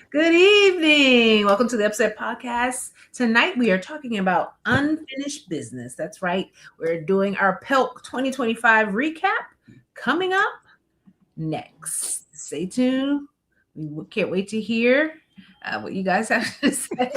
Good evening. Welcome to the Upset Podcast. Tonight we are talking about unfinished business. That's right. We're doing our PELC 2025 recap coming up next. Stay tuned. We can't wait to hear what you guys have to say.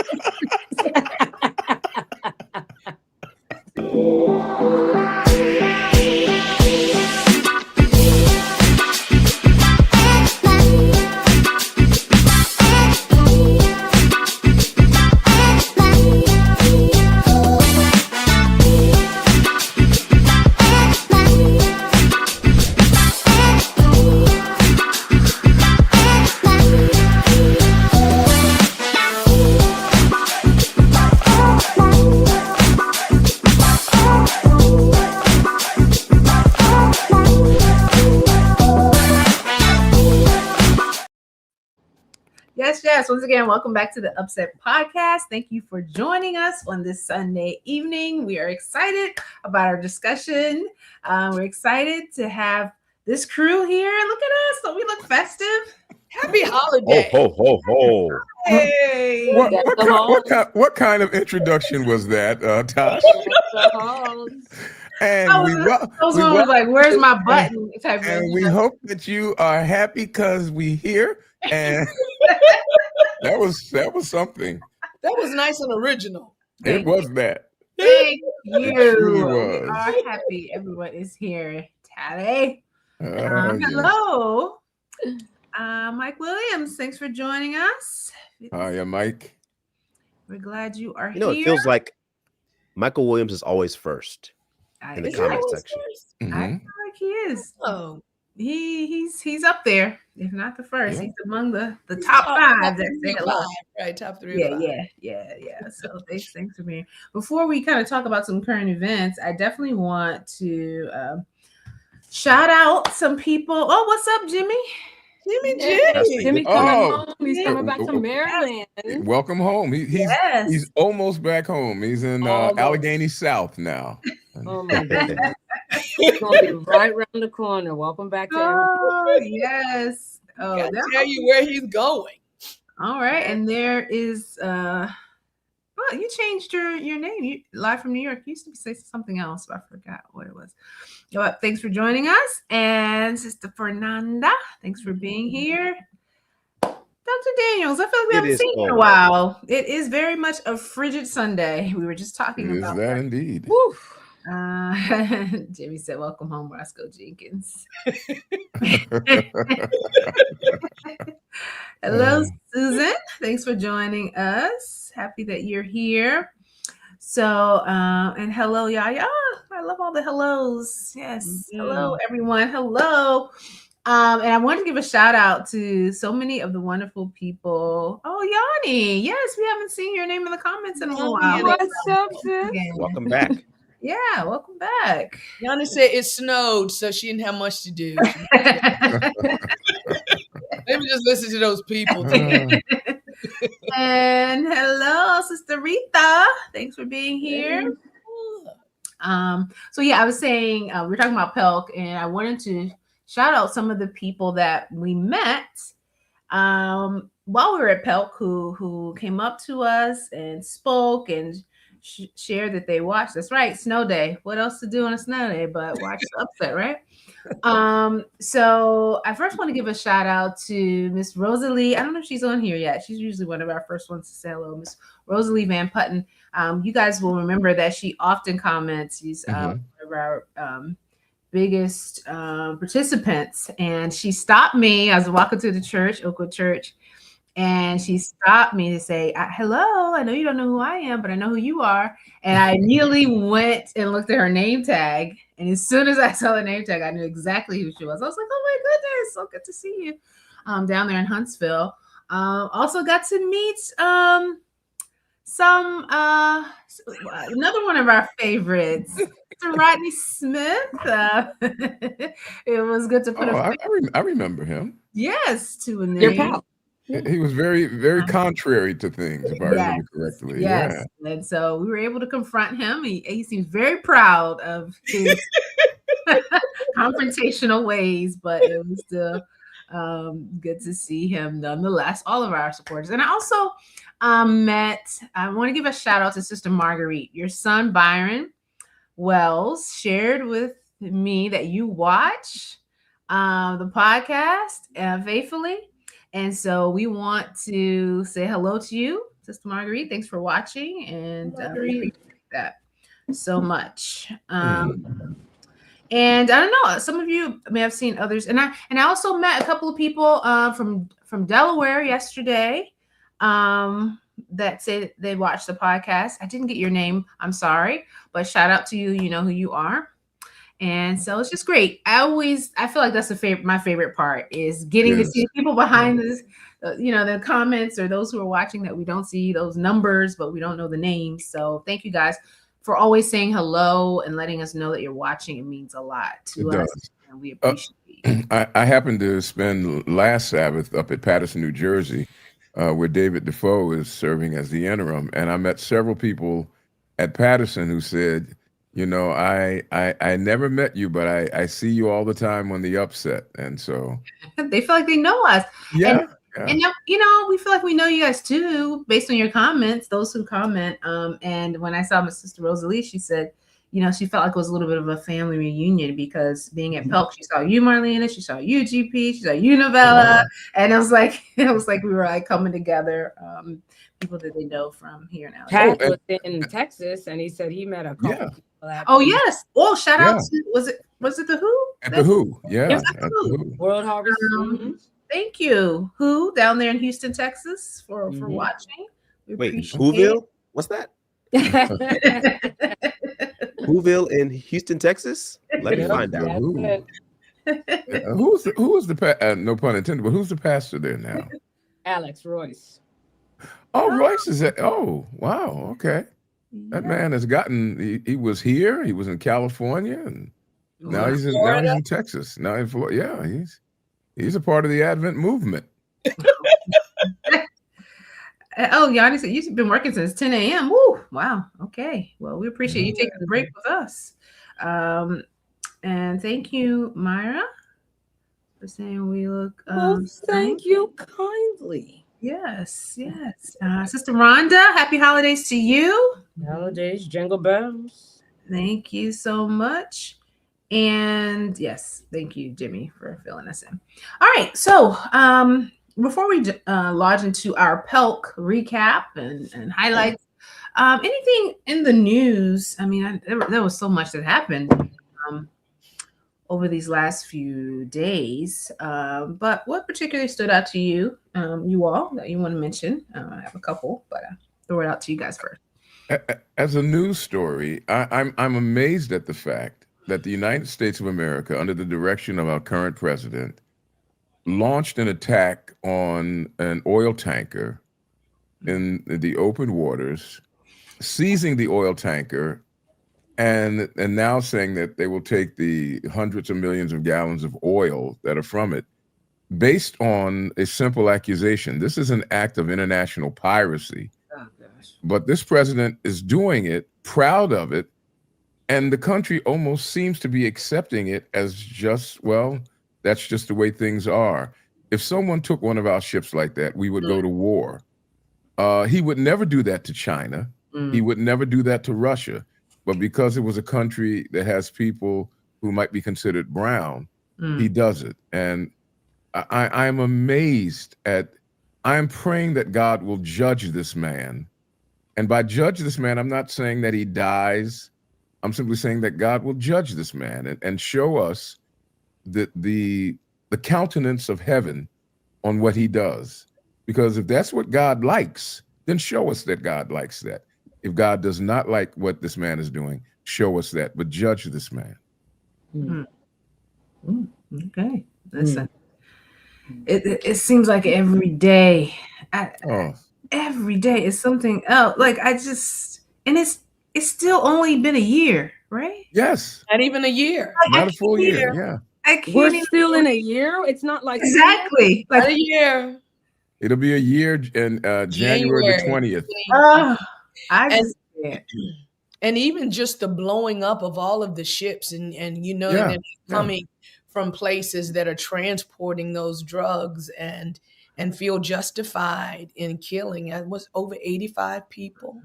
Yes. Once again, welcome back to the Upset Podcast. Thank you for joining us on this Sunday evening. We are excited about our discussion. We're excited to have this crew here. Look at us. Don't we look festive? Happy holiday. Ho. Hey. What kind of introduction was that, Tosh? And those ones was like, where's my button? And we hope that you are happy because we here. And that was something. That was nice and original. It was that. Thank you. Really was. We are happy everyone is here. Tally. Hello. Mike Williams, thanks for joining us. Hiya, Mike. We're glad you are here. It feels like Michael Williams is always first in the comment section. Mm-hmm. I feel like he is. Oh, he's up there, if not the first. Yeah. He's among the top five. Right, top three. Yeah. So thanks for being. Before we kind of talk about some current events, I definitely want to shout out some people. Oh, what's up, Jimmy? Jimmy coming home. He's coming back from Maryland. Welcome home. He's almost back home. He's in Allegheny South now. Oh my goodness. He's gonna be right around the corner. Welcome back to Oh, yes. Oh, I'll tell you where he's going. All right. And there is well, you changed your name. You live from New York. You used to say something else, but I forgot what it was. Well, thanks for joining us. And Sister Fernanda, thanks for being here. Dr. Daniels, I feel like we haven't seen you in a while. It is very much a frigid Sunday. We were just talking about that. Indeed. Woo. Jimmy said, welcome home, Roscoe Jenkins. Hello, Susan. Thanks for joining us. Happy that you're here. So, and hello, Yaya. I love all the hellos. Yes. Mm-hmm. Hello, everyone. Hello. And I want to give a shout out to so many of the wonderful people. Oh, Yanni. Yes, we haven't seen your name in the comments in a while. What's up, sis? Welcome back. Yeah, welcome back. Yana said it snowed, so she didn't have much to do. Maybe just listen to those people. And hello, Sister Rita. Thanks for being here. So yeah, I was saying we're talking about PELC, and I wanted to shout out some of the people that we met while we were at PELC who came up to us and spoke and shared that they watched. That's right, snow day. What else to do on a snow day but watch the Upset, right? So I first want to give a shout out to Miss Rosalie. I don't know if she's on here yet. She's usually one of our first ones to say hello, Miss Rosalie Van Putten. You guys will remember that she often comments. She's one of our biggest participants, and she stopped me. I was walking through the church, Oakwood Church, and she stopped me to say, hello, I know you don't know who I am, but I know who you are. And I immediately went and looked at her name tag. And as soon as I saw the name tag, I knew exactly who she was. I was like, oh my goodness, so good to see you down there in Huntsville. Also got to meet another one of our favorites, Mr. Rodney Smith. It was good to put I remember him. Yes, to a name. He was very, very contrary to things, if I remember correctly. Yes. Yeah. And so we were able to confront him. He seems very proud of his confrontational ways, but it was still Good to see him nonetheless, all of our supporters. And I also I want to give a shout out to Sister Marguerite. Your son, Byron Wells, shared with me that you watch the podcast faithfully. And so we want to say hello to you, Sister Marguerite. Thanks for watching, and appreciate that so much. And I don't know, some of you may have seen others, and I also met a couple of people from Delaware yesterday that say they watched the podcast. I didn't get your name, I'm sorry, but shout out to you. You know who you are. And so it's just great. I feel like that's my favorite part is getting to see people behind this, the comments, or those who are watching that we don't see those numbers, but we don't know the names. So thank you guys for always saying hello and letting us know that you're watching. It means a lot to us. And we appreciate it. I happened to spend last Sabbath up at Paterson, New Jersey, where David Defoe is serving as the interim. And I met several people at Paterson who said, I never met you, but I see you all the time on the upset. And so they feel like they know us. Yeah. And we feel like we know you guys too, based on your comments, those who comment. And when I saw my sister Rosalie, she said, she felt like it was a little bit of a family reunion because being at PELC, she saw you, Marlena, she saw you, GP, she saw you, Novella. And it was like we were like coming together. People that they know from here now. Pat was in Texas, and he said he met a couple people. Oh yes! Oh, shout out to was it the Who? At the Who, yeah. At the Who. World Harvest. Thank you, Who, down there in Houston, Texas, for watching. Wait, Whoville? What's that? Whoville in Houston, Texas? Let me find out. Who is the no pun intended, but who's the pastor there now? Alex Royce. Oh, Royce is that? Oh, wow. Okay. That man has gotten, he was here, he was in California, and now he's in Texas. Now in Florida. Yeah, he's a part of the Advent movement. Oh, Yanni said you've been working since 10 a.m. Woo! Wow. Okay. Well, we appreciate you taking the break with us. And thank you, Myra, for saying we look. Thank you kindly. Yes. Sister Rhonda, happy holidays to you. Holidays, jingle bells. Thank you so much. And yes, thank you, Jimmy, for filling us in. All right. So before we lodge into our PELC recap and highlights, anything in the news? I mean, there was so much that happened over these last few days. But what particularly stood out to you, you all, that you want to mention? I have a couple, but I'll throw it out to you guys first. As a news story, I'm amazed at the fact that the United States of America, under the direction of our current president, launched an attack on an oil tanker in the open waters, seizing the oil tanker, and now saying that they will take the hundreds of millions of gallons of oil that are from it, based on a simple accusation. This is an act of international piracy. Oh, gosh. But this president is doing it, proud of it, and the country almost seems to be accepting it as just, well, that's just the way things are. If someone took one of our ships like that, we would go to war. He would never do that to China. He would never do that to Russia. But because it was a country that has people who might be considered brown, he does it. And I'm amazed I'm praying that God will judge this man. And by judge this man, I'm not saying that he dies. I'm simply saying that God will judge this man and show us the countenance of heaven on what he does. Because if that's what God likes, then show us that God likes that. If God does not like what this man is doing, show us that, but judge this man. Okay. Listen, it seems like every day, every day is something else. Like and it's still only been a year, right? Yes. Not even a year. Not a full year. Yeah. We're still in a year. It's not like exactly like a year. It'll be a year in January the 20th. And even just the blowing up of all of the ships and they're coming from places that are transporting those drugs and feel justified in killing. It was over 85 people.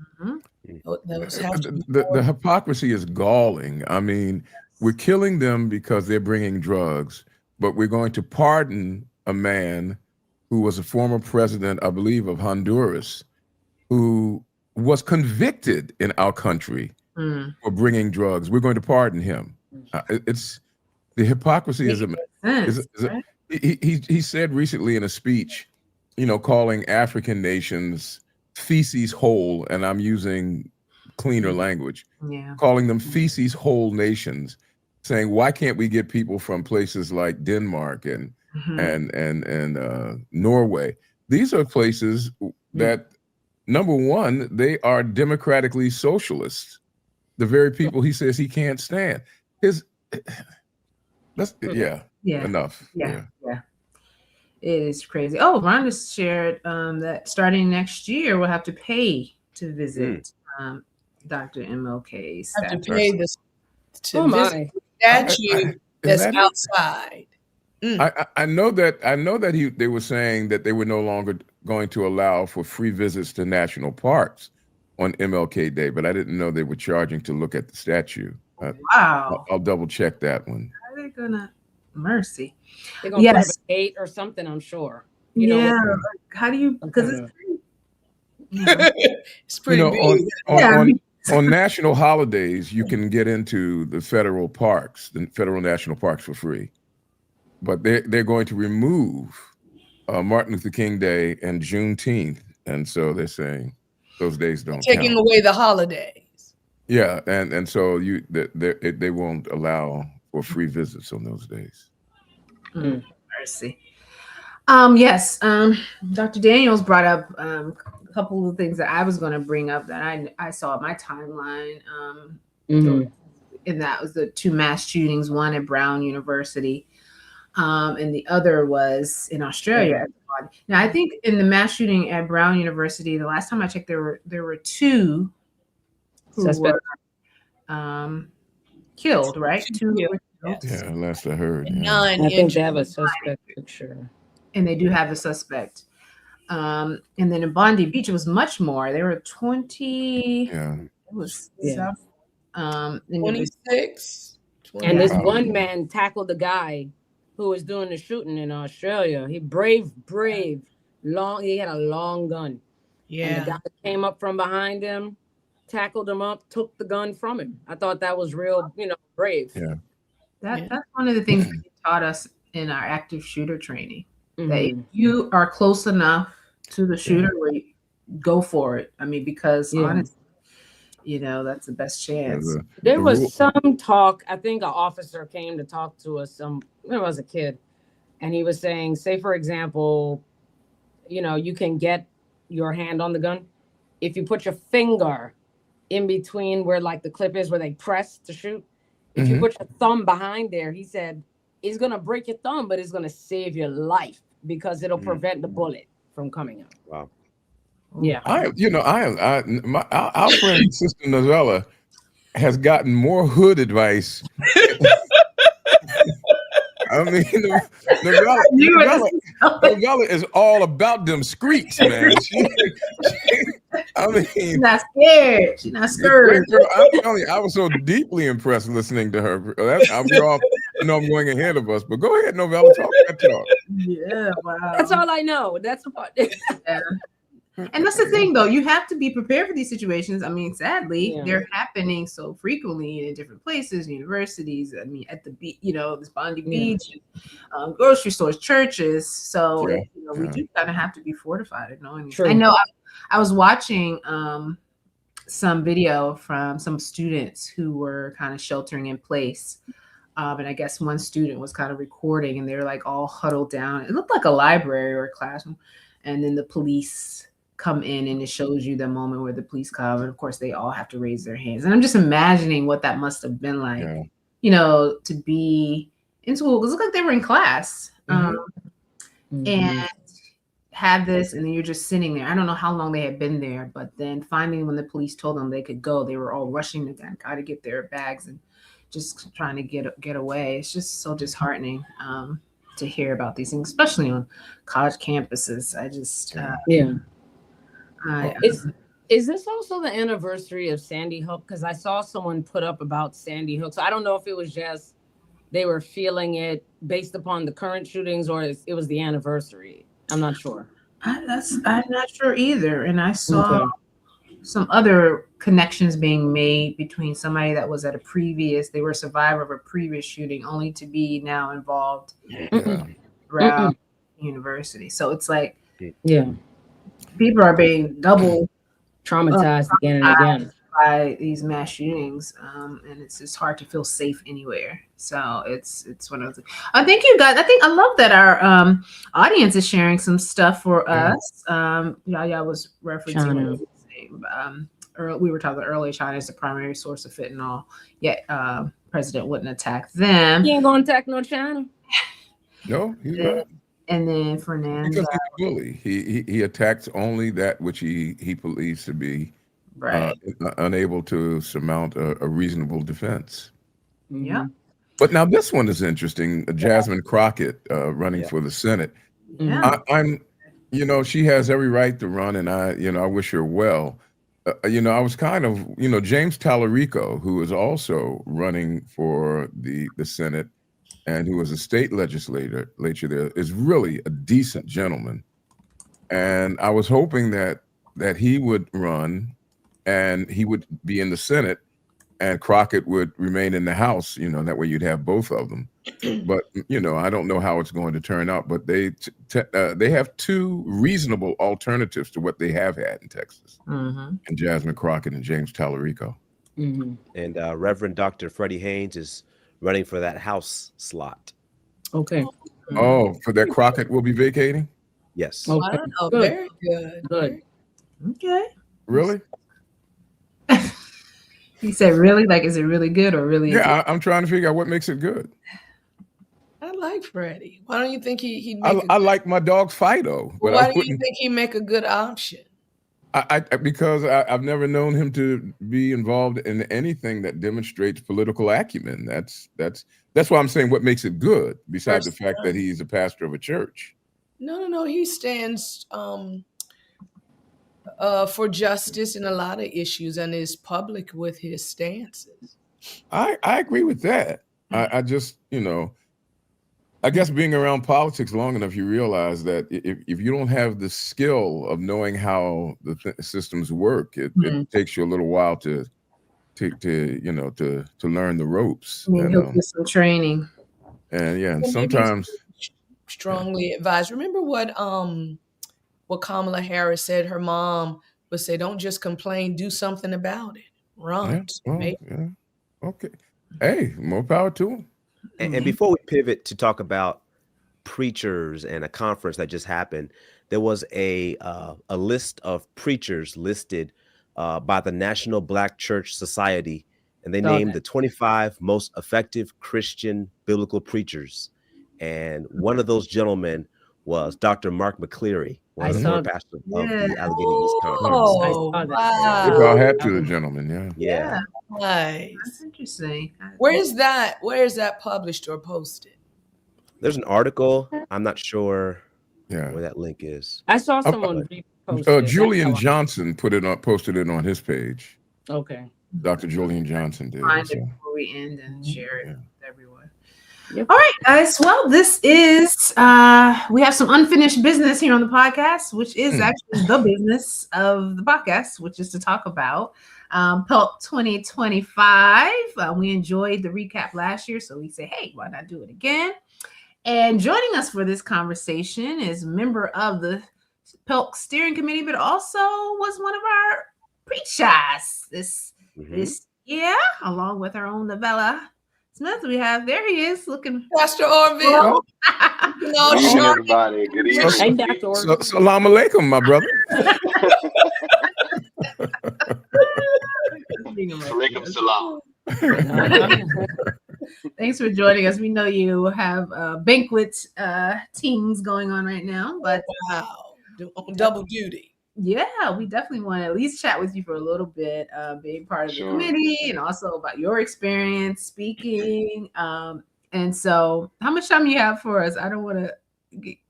The hypocrisy is galling. I mean, we're killing them because they're bringing drugs, but we're going to pardon a man who was a former president, I believe, of Honduras, who was convicted in our country for bringing drugs. We're going to pardon him. It's the hypocrisy he said recently in a speech, calling African nations feces whole, and I'm using cleaner language, calling them feces whole nations, saying, why can't we get people from places like Denmark and Norway? These are places that, number one, they are democratically socialists. The very people he says he can't stand. Enough. Yeah. It is crazy. Oh, Rhonda shared that starting next year, we'll have to pay to visit Dr. MLK's statue. Have to pay this to visit the statue that's outside. I know that they were saying that they were no longer going to allow for free visits to national parks on MLK Day, but I didn't know they were charging to look at the statue. Wow. I'll double check that one. How are they gonna mercy? They're gonna put up a gate or something, I'm sure. How do you? Because it's pretty big. On national holidays, you can get into the federal parks, the federal national parks, for free. But they're going to remove Martin Luther King Day and Juneteenth, and so they're saying those days don't taking count. Away the holidays. Yeah, and so they won't allow for free visits on those days. Mercy. Yes. Dr. Daniels brought up a couple of things that I was going to bring up that I saw in my timeline. And that was the 2 mass shootings, one at Brown University, and the other was in Australia. Now, I think in the mass shooting at Brown University, the last time I checked, there were 2 who were killed, right? 2 were killed. Yeah, last I heard. None. I think they have a suspect picture. And they do have a suspect. And then in Bondi Beach, it was much more. There were 20. Yeah. It was 26. And this one man tackled the guy who was doing the shooting in Australia. He brave, long. He had a long gun. Yeah. And the guy came up from behind him, tackled him up, took the gun from him. I thought that was real, brave. Yeah. That's one of the things they taught us in our active shooter training. That if you are close enough to the shooter, where you go for it. I mean, because honestly, that's the best chance. There was some talk. I think an officer came to talk to us when I was a kid, and he was saying, say for example, you can get your hand on the gun if you put your finger in between where like the clip is where they press to shoot. If you put your thumb behind there, he said it's gonna break your thumb, but it's gonna save your life because it'll prevent the bullet from coming out. Wow. Yeah. Our friend Sister Novella has gotten more hood advice. I mean, Novella is all about them streets, man. She's not scared. She's not scared. I'm telling you, I was so deeply impressed listening to her. I'm going ahead of us, but go ahead, Novella, talk that talk. Yeah, wow. That's all I know. That's what. And that's the thing, though. You have to be prepared for these situations. I mean, sadly, they're happening so frequently in different places, universities. I mean, at the beach, this Bondi Beach, grocery stores, churches. So we do kind of have to be fortified in knowing. I know. I was watching some video from some students who were kind of sheltering in place. And I guess one student was kind of recording, and they're like all huddled down. It looked like a library or a classroom. And then the police come in, and it shows you the moment where the police come, and of course they all have to raise their hands. And I'm just imagining what that must have been like, to be in school, because it looked like they were in class, and have this, and then you're just sitting there. I don't know how long they had been there, but then finally when the police told them they could go, they were all rushing to got to get their bags and just trying to get away. It's just so disheartening to hear about these things, especially on college campuses. I just Is this also the anniversary of Sandy Hook? Because I saw someone put up about Sandy Hook. So I don't know if it was just they were feeling it based upon the current shootings or it was the anniversary. I'm not sure. I'm not sure either. And I saw some other connections being made between somebody that was at they were a survivor of a previous shooting only to be now involved around university. So it's like, people are being double traumatized again and again by these mass shootings, and it's just hard to feel safe anywhere. So it's one of those. I love that our audience is sharing some stuff for us. Yaya was referencing we were talking earlier. China is the primary source of fentanyl, yet president wouldn't attack them. He ain't gonna attack no China. No, he's not. And then Fernando, because he's a bully. He attacks only that which he believes to be unable to surmount a reasonable defense. Yeah. But now this one is interesting. Jasmine Crockett running for the Senate. Yeah. I'm, she has every right to run, and I wish her well. I was kind of, James Tallarico, who is also running for the Senate, and who was a state legislator there, is really a decent gentleman. And I was hoping that he would run and he would be in the Senate and Crockett would remain in the House, that way you'd have both of them. But, I don't know how it's going to turn out, but they have two reasonable alternatives to what they have had in Texas. And Jasmine Crockett and James Tallarico. And Reverend Dr. Freddie Haynes is running for that House slot. Okay. Oh, for that Crockett will be vacating? Yes. Okay. Wow, very good. Okay. Really? He said, really? Like, is it really good or really? Yeah, I'm trying to figure out what makes it good. I like Freddie. Why don't you think he'd I like my dog Fido. But why do you think he'd make a good option? Because I've never known him to be involved in anything that demonstrates political acumen. That's why I'm saying what makes it good, besides the fact that he's a pastor of a church. No. He stands for justice in a lot of issues and is public with his stances. I agree with that. I just, I guess being around politics long enough, you realize that if you don't have the skill of knowing how the systems work, it takes you a little while to learn the ropes. He'll get some training. And sometimes strongly advised. Remember what Kamala Harris said? Her mom would say, "Don't just complain, do something about it. Run." Okay. Hey, more power to him. And before we pivot to talk about preachers and a conference that just happened, there was a list of preachers listed by the National Black Church Society, and they named the 25 most effective Christian biblical preachers. And one of those gentlemen was Dr. Mark McCleary, one of the former pastors of the Allegheny East Conference. Wow. We've all had to the gentleman, Yeah. Nice. That's interesting. Where is that published or posted? There's an article. I'm not sure where that link is. I saw someone repost Julian Johnson posted it on his page. Okay. Dr. Julian Johnson did. Find it before we end and share it with everyone. All right, guys. Well, this is we have some unfinished business here on the podcast, which is actually the business of the podcast, which is to talk about PELC 2025. We enjoyed the recap last year, so we say, hey, why not do it again? And joining us for this conversation is a member of the PELC steering committee, but also was one of our preachers this year, along with our own Novella Smith. We have, there he is, looking Pastor Orville. Everybody, good evening. Salam alaikum, my brother. Alaikum salam. Thanks for joining us. We know you have banquet teams going on right now, but double duty. Yeah, we definitely want to at least chat with you for a little bit, being part of the committee, and also about your experience speaking. And so, how much time you have for us? I don't want to.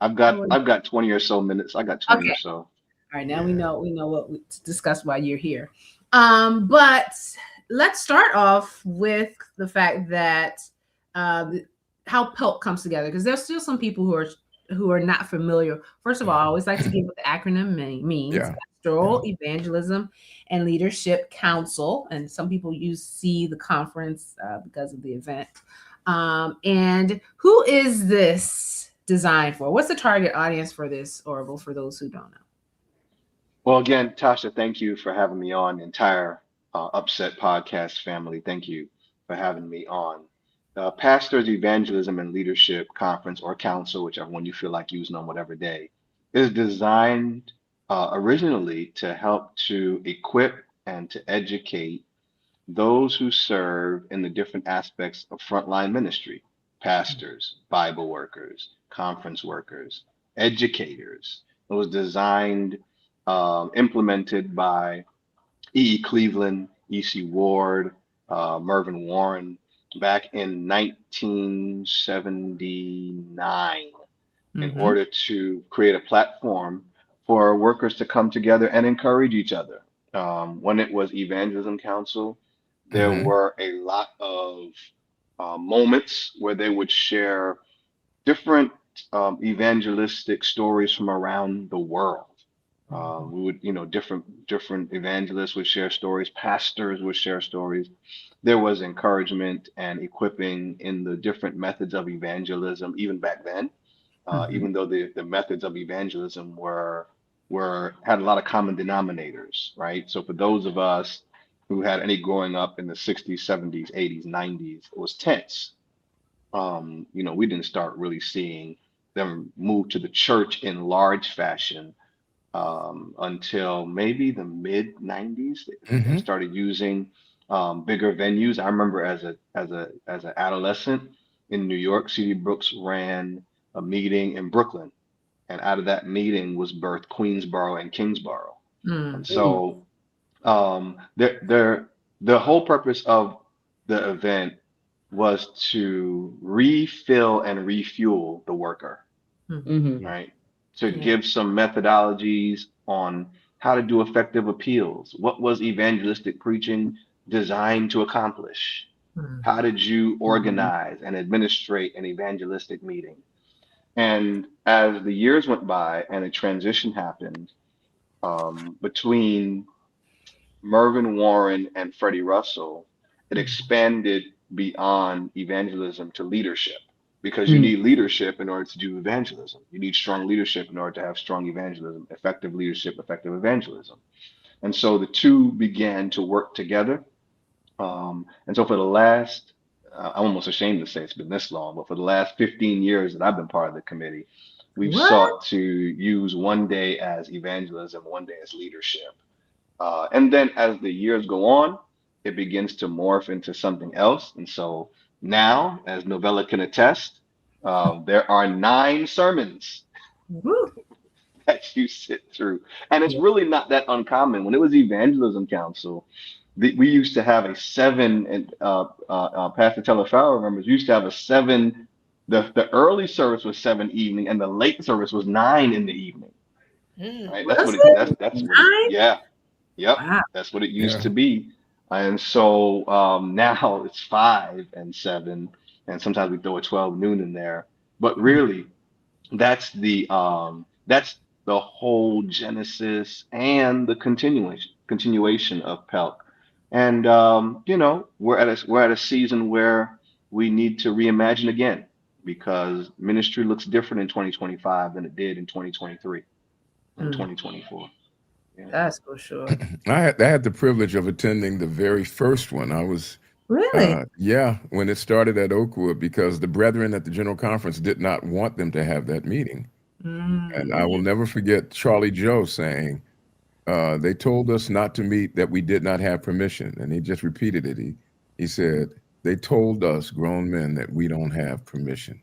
I've got 20 or so minutes. I got 20 or so. All right, now we know what to discuss while you're here. But let's start off with the fact that how PELC comes together, because there's still some people who are not familiar. First of all, I always like to give what the acronym means. Yeah. Pastoral, Evangelism, and Leadership Council. And some people see the conference because of the event. And who is this designed for? What's the target audience for this, Orville, for those who don't know? Well, again, Tasha, thank you for having me on. The entire Upset podcast family, thank you for having me on. Pastors Evangelism and Leadership Conference or Council, whichever one you feel like using on whatever day, is designed originally to help to equip and to educate those who serve in the different aspects of frontline ministry: pastors, Bible workers, conference workers, educators. It was designed, implemented by E. Cleveland, E.C. Ward, Mervyn Warren, back in 1979 in order to create a platform for workers to come together and encourage each other. When it was Evangelism Council, there were a lot of moments where they would share different evangelistic stories from around the world. We would, different evangelists would share stories, pastors would share stories. There was encouragement and equipping in the different methods of evangelism, even back then, even though the methods of evangelism had a lot of common denominators, right? So for those of us who had any growing up in the 60s, 70s, 80s, 90s, it was tense. We didn't start really seeing them move to the church in large fashion until maybe the mid 90s. They started using bigger venues. I remember as an adolescent in New York, C.D. Brooks ran a meeting in Brooklyn, and out of that meeting was birthed Queensboro and Kingsboro. And so the whole purpose of the event was to refill and refuel the worker, right? To give some methodologies on how to do effective appeals. What was evangelistic preaching designed to accomplish? How did you organize and administrate an evangelistic meeting? And as the years went by and a transition happened between Mervyn Warren and Freddie Russell, it expanded beyond evangelism to leadership, because you need leadership in order to do evangelism. You need strong leadership in order to have strong evangelism, effective leadership, effective evangelism. And so the two began to work together. And so for the last, I'm almost ashamed to say it's been this long, but for the last 15 years that I've been part of the committee, we've sought to use one day as evangelism, one day as leadership. And then as the years go on, it begins to morph into something else. And so now, as Novella can attest, there are 9 sermons that you sit through. And it's really not that uncommon. When it was Evangelism Council, we used to have a 7, and Pastor Telefaro remembers, we used to have a 7. The early service was 7 evening, and the late service was 9 in the evening. Right? That's what that's what it used to be. And so now it's 5 and 7, and sometimes we throw a 12 noon in there. But really, that's the whole genesis and the continuation of PELC. And we're at a season where we need to reimagine again, because ministry looks different in 2025 than it did in 2023 and 2024. That's for sure. I had the privilege of attending the very first one. I was really when it started at Oakwood, because the brethren at the General Conference did not want them to have that meeting. And I will never forget Charlie Joe saying, they told us not to meet, that we did not have permission. And he just repeated it. He said, they told us grown men that we don't have permission.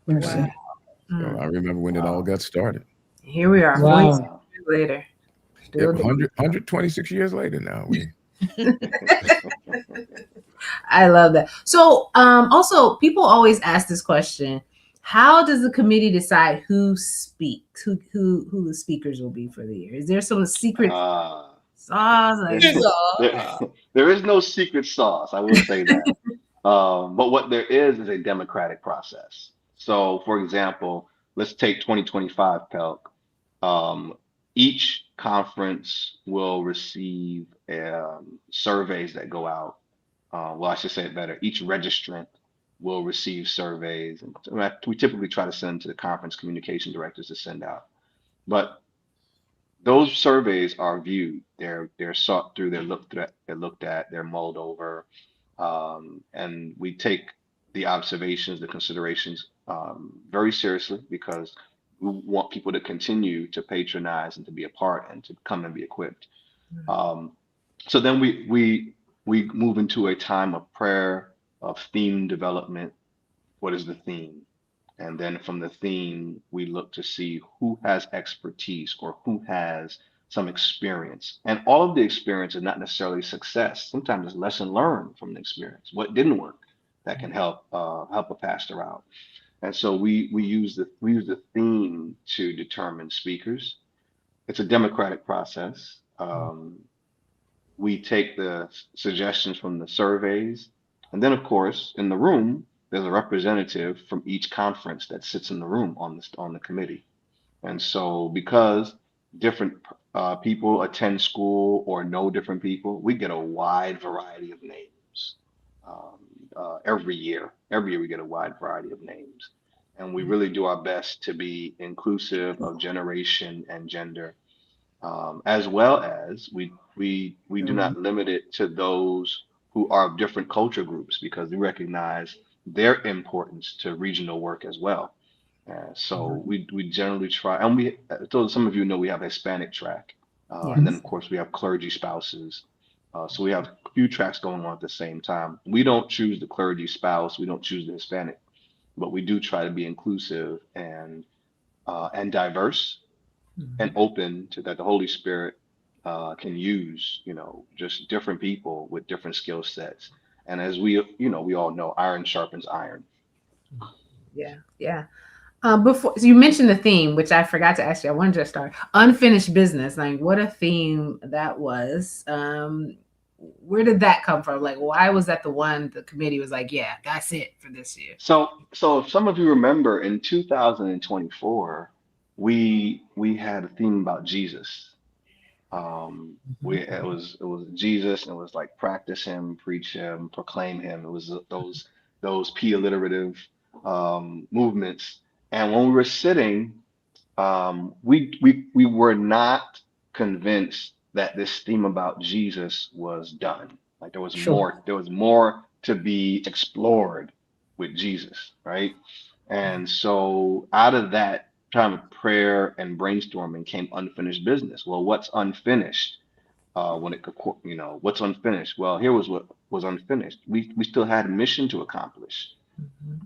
So I remember when it all got started. Here we are, 40 years later. Still 126 years later now. I love that. So also people always ask this question: how does the committee decide who speaks, who the speakers will be for the year? Is there some secret sauce? There is no secret sauce, I will say that. But what there is a democratic process. So, for example, let's take 2025 PELC. Each conference will receive surveys that go out. Well, I should say it better. Each registrant will receive surveys, and we typically try to send to the conference communication directors to send out. But those surveys are viewed. They're sought through. They're looked at. They're mulled over, and we take the observations, the considerations very seriously, because we want people to continue to patronize and to be a part and to come and be equipped. So then we move into a time of prayer, of theme development. What is the theme? And then from the theme, we look to see who has expertise or who has some experience. And all of the experience is not necessarily success. Sometimes it's lesson learned from the experience. What didn't work that can help a pastor out. And so we use the theme to determine speakers. It's a democratic process. We take the suggestions from the surveys, and then of course in the room there's a representative from each conference that sits in the room on the committee. And so because different people attend school or know different people, we get a wide variety of names every year. Every year we get a wide variety of names, and we really do our best to be inclusive of generation and gender, as well as we do not limit it to those who are of different culture groups, because we recognize their importance to regional work as well. So we generally try, and so some of you know we have a Hispanic track, and then of course we have clergy spouses. So we have a few tracks going on at the same time. We don't choose the clergy spouse, we don't choose the Hispanic, but we do try to be inclusive and diverse and open to that the Holy Spirit can use, just different people with different skill sets. And as we all know, iron sharpens iron. Yeah. Before, so you mentioned the theme, which I forgot to ask you. I wanted to start unfinished business. Like, what a theme that was. Where did that come from? Like, why was that the one the committee was like, yeah, that's it for this year? So if some of you remember, in 2024, we had a theme about Jesus. It was Jesus, and it was like practice him, preach him, proclaim him. It was those P alliterative movements. And when we were sitting, we were not convinced that this theme about Jesus was done. Like there was more to be explored with Jesus, right? And so out of that time of prayer and brainstorming came unfinished business. Well, what's unfinished? What's unfinished? Well, here was what was unfinished. We still had a mission to accomplish.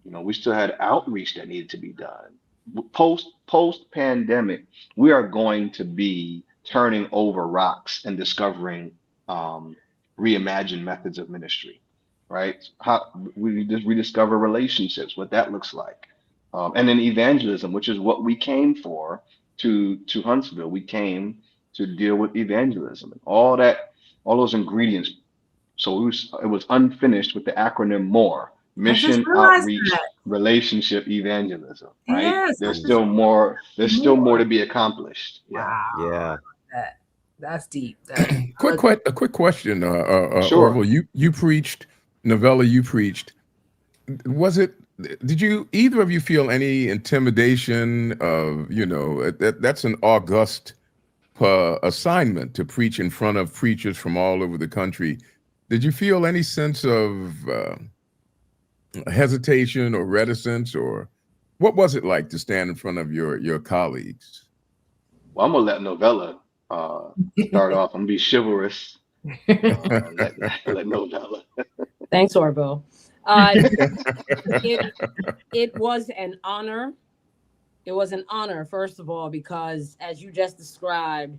We still had outreach that needed to be done. Post pandemic, we are going to be turning over rocks and discovering reimagined methods of ministry, right? How we just rediscover relationships, what that looks like. And then evangelism, which is what we came for to Huntsville. We came to deal with evangelism and all those ingredients. So it was unfinished with the acronym MORE: mission, outreach, relationship, evangelism. Right? Yes, there's still more to be accomplished. Wow. Yeah. That's deep. A quick question, Sure. Orville. You preached, Novella, you preached. Did you either of you feel any intimidation of, that's an august assignment to preach in front of preachers from all over the country? Did you feel any sense of hesitation or reticence, or what was it like to stand in front of your colleagues? Well, I'm gonna let Novella start off. I'm gonna be chivalrous. Let Novella. Thanks, Orville. It was an honor. It was an honor, first of all, because as you just described,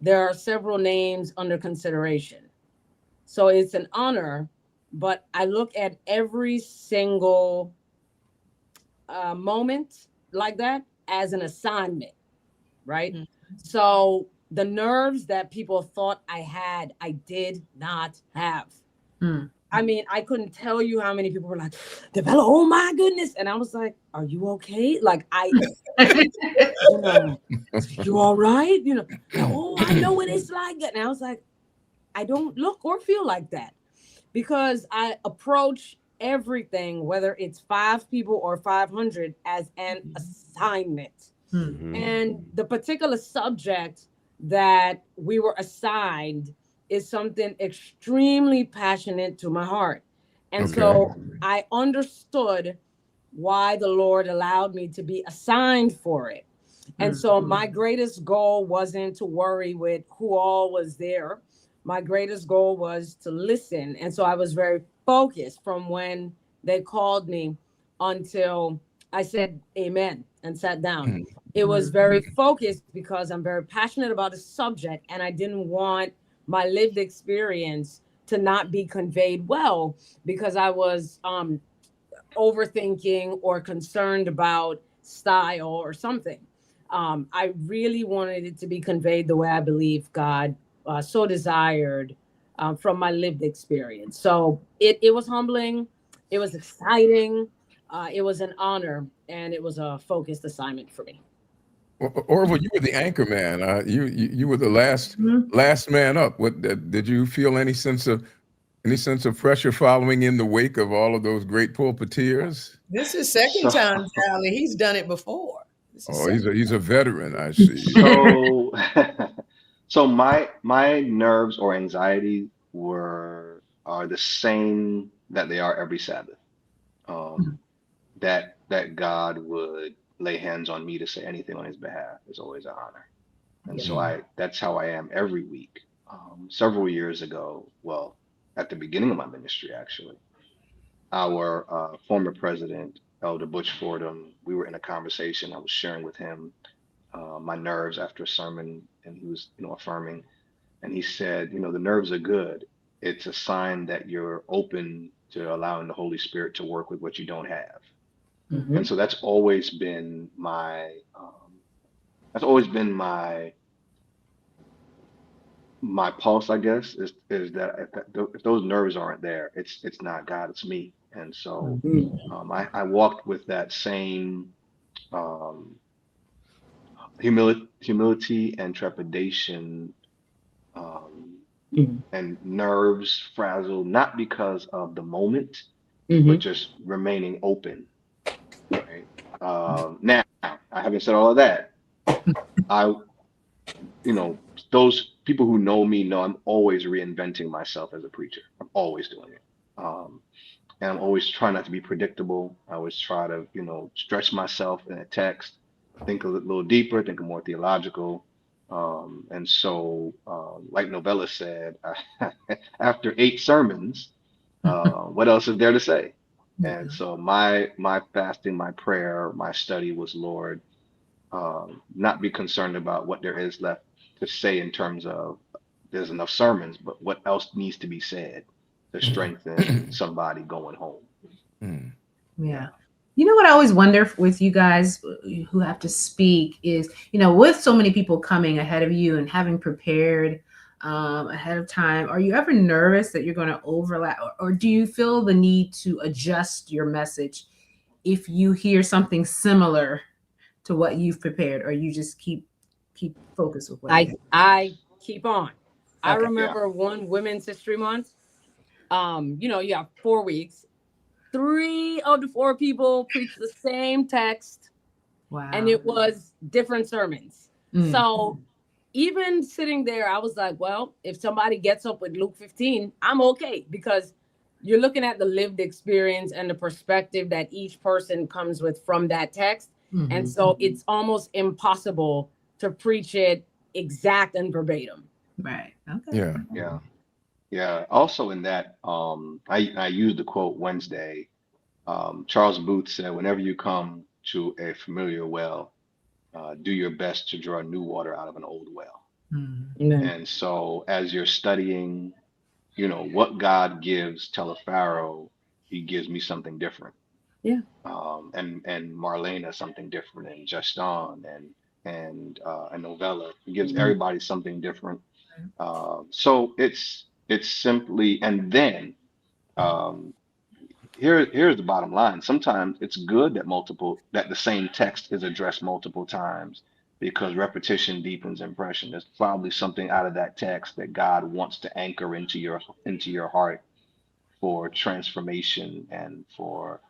there are several names under consideration. So it's an honor, but I look at every single moment like that as an assignment, right? Mm-hmm. So the nerves that people thought I had, I did not have. I mean, I couldn't tell you how many people were like, "Develop, oh my goodness," and I was like, "Are you okay?" Like you know, you all right? You know, oh, I know what it's like. And I was like, I don't look or feel like that because I approach everything, whether it's 5 people or 500, as an assignment. And the particular subject that we were assigned is something extremely passionate to my heart. And so I understood why the Lord allowed me to be assigned for it. And so my greatest goal wasn't to worry with who all was there. My greatest goal was to listen. And so I was very focused from when they called me until I said amen and sat down. It was very focused because I'm very passionate about the subject and I didn't want my lived experience to not be conveyed well because I was overthinking or concerned about style or something. I really wanted it to be conveyed the way I believe God so desired from my lived experience. So it was humbling, it was exciting, it was an honor, and it was a focused assignment for me. Orville, you were the anchor man. You were the last man up. What did you feel any sense of pressure following in the wake of all of those great pulpiteers? This is second time, Charlie. He's done it before. Oh, he's a veteran, I see. So, so my nerves or anxiety are the same that they are every Sabbath. That God would lay hands on me to say anything on his behalf is always an honor. And so that's how I am every week. Several years ago, well, at the beginning of my ministry, actually, our former president, Elder Butch Fordham, we were in a conversation. I was sharing with him my nerves after a sermon, and he was, affirming. And he said, the nerves are good. It's a sign that you're open to allowing the Holy Spirit to work with what you don't have. And so that's always been my my pulse, I guess, is that if those nerves aren't there, it's not God, it's me. And so I walked with that same humility and trepidation and nerves frazzled, not because of the moment, but just remaining open. Right? Now, I haven't said all of that. Those people who know me know I'm always reinventing myself as a preacher. I'm always doing it. And I'm always trying not to be predictable. I always try to, stretch myself in a text, think a little deeper, think more theological. And so, like Novella said, after 8 sermons, what else is there to say? And so my fasting, my prayer, my study was, Lord, not be concerned about what there is left to say in terms of there's enough sermons, but what else needs to be said to strengthen somebody going home. Yeah. You know what I always wonder with you guys who have to speak is, with so many people coming ahead of you and having prepared ahead of time, are you ever nervous that you're going to overlap, or do you feel the need to adjust your message if you hear something similar to what you've prepared, or you just keep focused with what I keep on. Okay. I remember one Women's History Month. You have 4 weeks. 3 of the 4 people preached the same text. Wow. And it was different sermons. So even sitting there, I was like, well, if somebody gets up with Luke 15, I'm okay, because you're looking at the lived experience and the perspective that each person comes with from that text. And so it's almost impossible to preach it exact and verbatim. Right. Okay. Yeah. Also in that, I used the quote Wednesday. Charles Booth said, whenever you come to a familiar well, do your best to draw new water out of an old well. And so as you're studying, what God gives Telefaro, he gives me something different. Yeah. And Marlena something different, and Justin and Novella. He gives everybody something different. So it's simply, and then here's the bottom line. Sometimes it's good that the same text is addressed multiple times, because repetition deepens impression. There's probably something out of that text that God wants to anchor into your heart for transformation and for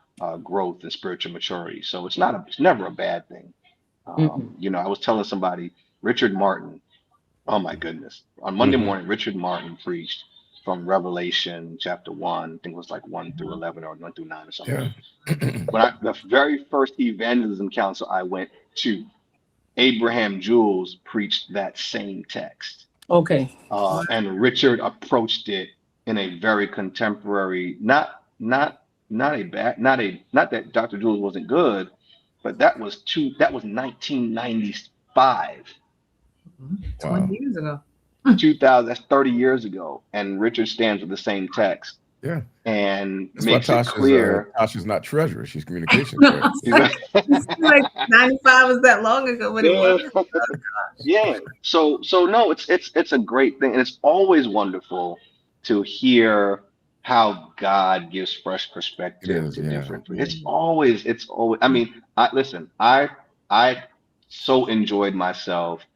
growth and spiritual maturity. So it's never a bad thing. I was telling somebody, Richard Martin. Oh my goodness! On Monday morning, Richard Martin preached from Revelation chapter 1. I think it was like 1 through 11 or 1 through 9 or something. Yeah. The very first evangelism council I went to, Abraham Jules preached that same text. Okay. And Richard approached it in a very contemporary, not that Dr. Jules wasn't good, but that was 1995. 20 years ago. 2000, that's 30 years ago. And Richard stands with the same text. Yeah. And That's makes why it clear. Tasha's not treasurer. She's communications director. Like 95 was that long ago, but it wasn't. Yeah. So no, it's a great thing. And it's always wonderful to hear how God gives fresh perspective to different. It's always, I mean, I so enjoyed myself.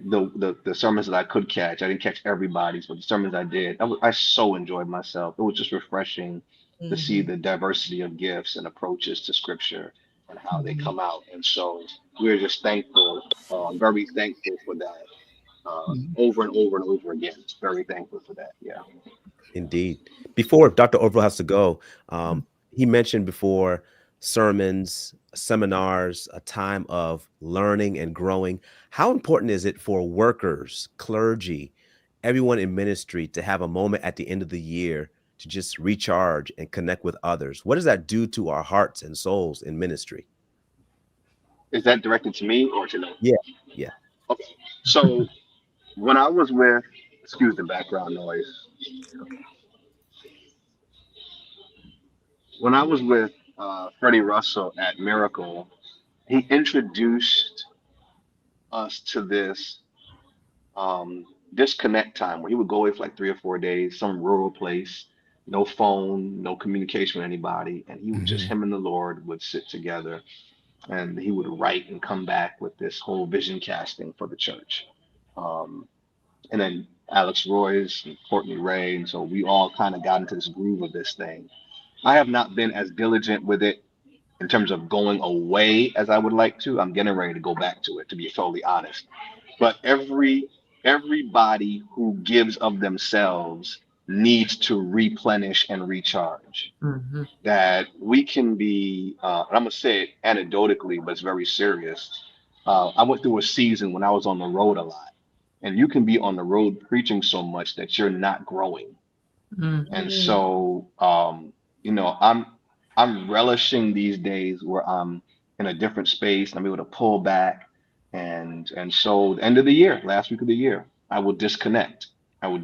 The sermons that I could catch, I didn't catch everybody's, but the sermons I did, I so enjoyed myself. It was just refreshing to see the diversity of gifts and approaches to scripture and how they come out. And so we're just thankful, very thankful for that, over and over and over again. Very thankful for that. Yeah. Indeed. Before Dr. Overall has to go, he mentioned before sermons, seminars, a time of learning and growing. How important is it for workers, clergy, everyone in ministry to have a moment at the end of the year to just recharge and connect with others? What does that do to our hearts and souls in ministry? Is that directed to me or to them? Yeah. Yeah. Okay. So when I was with, excuse the background noise. When I was with Freddie Russell at Miracle, he introduced us to this disconnect time where he would go away for like 3 or 4 days, some rural place, no phone, no communication with anybody, and he would just, him and the Lord would sit together, and he would write and come back with this whole vision casting for the church. And then Alex Royce and Courtney Ray, and so we all kind of got into this groove of this thing. I have not been as diligent with it in terms of going away as I would like to. I'm getting ready to go back to it, to be totally honest. But everybody who gives of themselves needs to replenish and recharge. That we can be, and I'm gonna say it anecdotally, but it's very serious. I went through a season when I was on the road a lot, and you can be on the road preaching so much that you're not growing. And so, I'm relishing these days where I'm in a different space and I'm able to pull back. And so the end of the year, last week of the year, I will disconnect. I will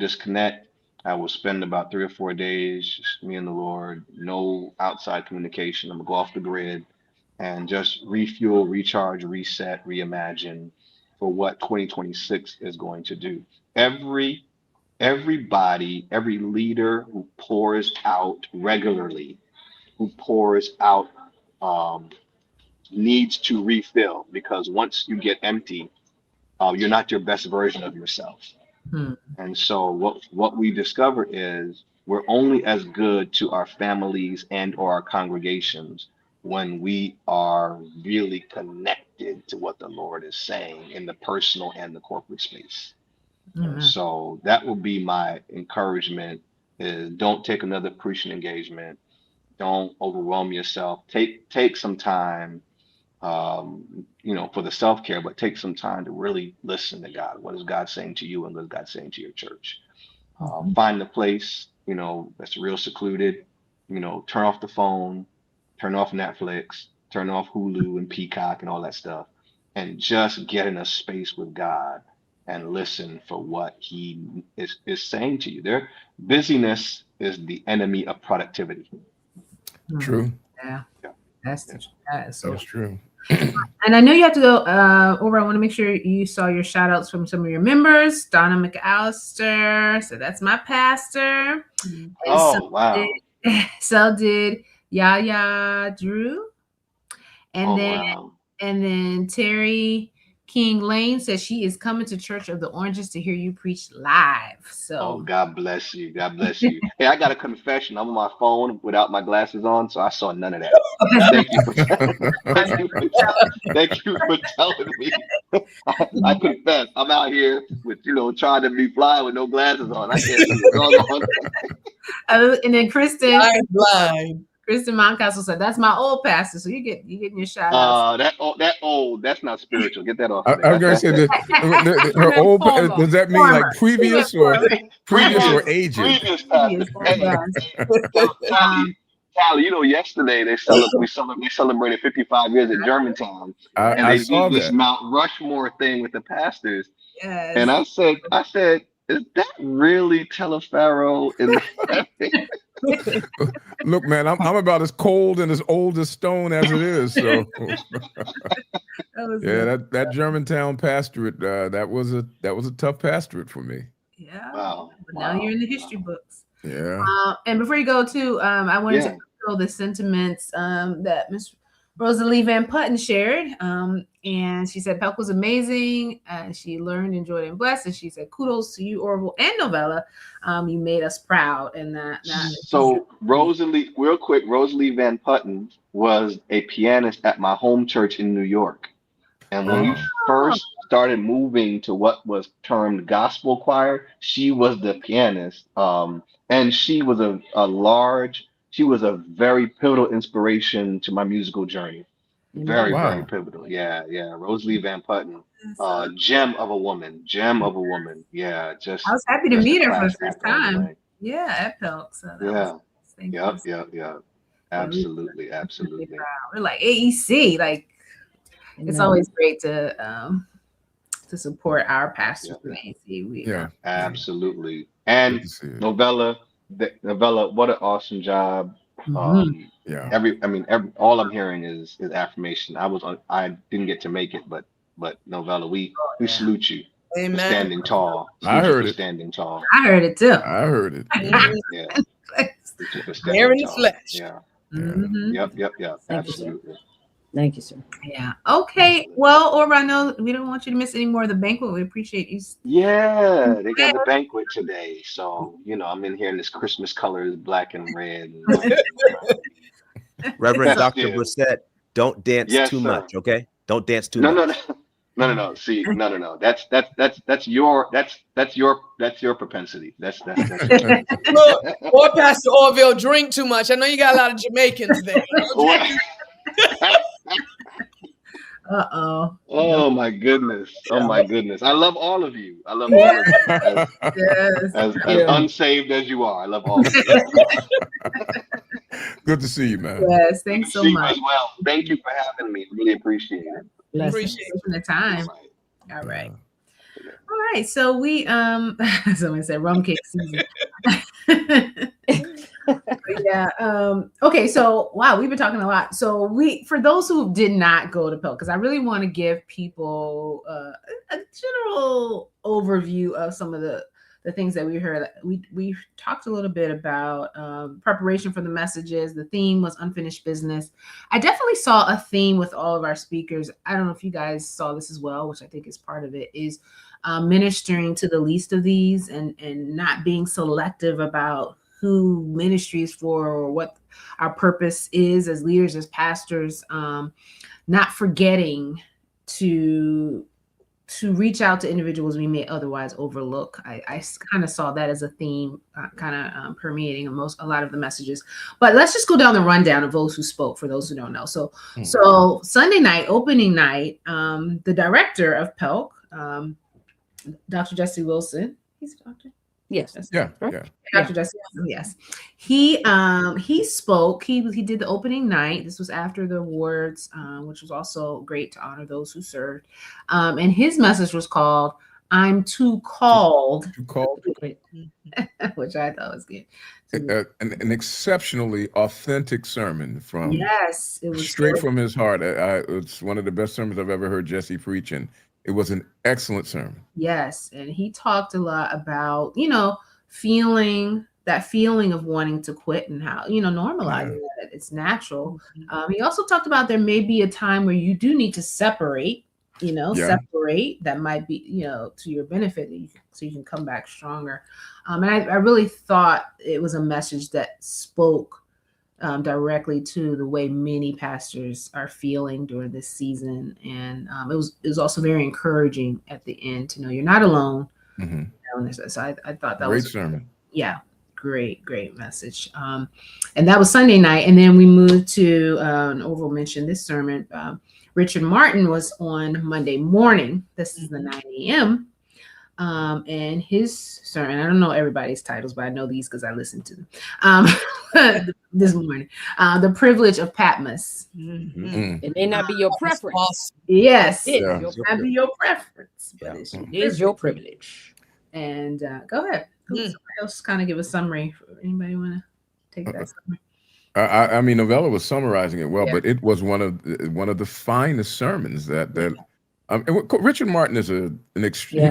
spend about 3 or 4 days, just me and the Lord, no outside communication. I'm gonna go off the grid and just refuel, recharge, reset, reimagine for what 2026 is going to do. Everybody, every leader who pours out regularly, who pours out, needs to refill, because once you get empty, you're not your best version of yourself. And so what we discover is we're only as good to our families and or our congregations when we are really connected to what the Lord is saying in the personal and the corporate space. So that will be my encouragement, is don't take another preaching engagement. Don't overwhelm yourself. Take some time, for the self-care, but take some time to really listen to God. What is God saying to you, and what is God saying to your church? Find the place, that's real secluded, turn off the phone, turn off Netflix, turn off Hulu and Peacock and all that stuff, and just get in a space with God and listen for what he is saying to you. Their busyness is the enemy of productivity. True. Yeah. Yeah. That is so That's true. And I know you have to go over. I want to make sure you saw your shout outs from some of your members. Donna McAllister. So that's my pastor. And Oh, wow. So did Yaya Drew. And then Terry King Lane says she is coming to Church of the Oranges to hear you preach live. So Oh, God bless you. God bless you. Hey, I got a confession. I'm on my phone without my glasses on, so I saw none of that. Thank you for telling me. I confess. I'm out here with, trying to be fly with no glasses on. I can't see what's going on. And then Kristen. I'm blind. Kristen Mountcastle said, "That's my old pastor." So you're getting your shout out. That old. That's not spiritual. Get that off. I was going to say that her old. Does that mean like previous or aged? Previous pastor. Tally, yesterday we celebrated 55 years at Germantown, and they did this Mount Rushmore thing with the pastors. Yes. And I said, is that really Telefaro in the Look, man, I'm about as cold and as old as stone as it is. So that Germantown pastorate, that was a tough pastorate for me. Yeah. Wow. But now you're in the history books. Yeah. And before you go to, I wanted to echo the sentiments that Miss Rosalie Van Putten shared. And she said PELC was amazing. She learned, enjoyed, and blessed. And she said, kudos to you, Orville and Novella. You made us proud. And so Rosalie, real quick, Rosalie Van Putten was a pianist at my home church in New York. And when we first started moving to what was termed gospel choir, she was the pianist. And she was she was a very pivotal inspiration to my musical journey. Very pivotal. Yeah. Rosalie Van Putten, gem of a woman. Yeah, I was happy to meet her for the first time. Yeah, at PELC. So yeah. Absolutely. We're like AEC. Like it's always great to support our pastors with AEC. Absolutely. And Novella, what an awesome job. All I'm hearing is affirmation. I didn't get to make it, but Novella, we salute you. Amen. For standing tall. I heard it. Standing tall. I heard it too. I heard it. There in the flesh. Yeah. Mm-hmm. Yep. Absolutely. Thank you, sir. Yeah. Okay. Well, Orva, I know we don't want you to miss any more of the banquet. We appreciate you. Yeah, they got the banquet today. So, I'm in here in this Christmas colors, black and red. Reverend Dr. Brissett, don't dance too much, okay? Don't dance too much. No. See, no. That's your propensity. That's Look, or Pastor Orville drink too much. I know you got a lot of Jamaicans there. Oh my goodness. I love all of you. As unsaved as you are. I love all of you. Good to see you, man. Yes, thanks so much. As well. Thank you for having me. Really appreciate it. Appreciate the time. All right. All right. So we someone said rum cake season. Okay, so wow, we've been talking a lot. So for those who did not go to PELC, because I really want to give people a general overview of some of the things that we heard. We talked a little bit about preparation for the messages. The theme was unfinished business. I definitely saw a theme with all of our speakers. I don't know if you guys saw this as well, which I think is part of it, is ministering to the least of these and not being selective about who ministry is for or what our purpose is as leaders, as pastors, not forgetting to reach out to individuals we may otherwise overlook. I kind of saw that as a theme permeating a lot of the messages. But let's just go down the rundown of those who spoke for those who don't know. So Sunday night, opening night, the director of PELC, Dr. Jesse Wilson, he's a doctor. Yes. Yeah. Dr. Jesse Wilson, yes. He spoke. He did the opening night. This was after the awards, which was also great to honor those who served. And his message was called I'm too called, Too called. which I thought was good. An exceptionally authentic sermon from Yes, it was straight from his heart. It's one of the best sermons I've ever heard Jesse preach, and it was an excellent sermon. Yes, and he talked a lot about, feeling of wanting to quit and how, normalizing that it's natural. He also talked about there may be a time where you do need to separate, separate that might be, to your benefit, so you can come back stronger. And I really thought it was a message that spoke directly to the way many pastors are feeling during this season. And it was also very encouraging at the end to know you're not alone. So I thought that great was sermon. Yeah, great message. And that was Sunday night. And then we moved to, and Orville mentioned this sermon. Richard Martin was on Monday morning. This is the 9 a.m. And his sermon, I don't know everybody's titles, but I know these because I listened to them this morning. The Privilege of Patmos. It may not be your preference. Yes, it may not be your preference, but it is your privilege. And go ahead. Somebody else kind of give a summary. Anybody want to take that summary? I mean, Novella was summarizing it well, but it was one of the finest sermons that Richard Martin is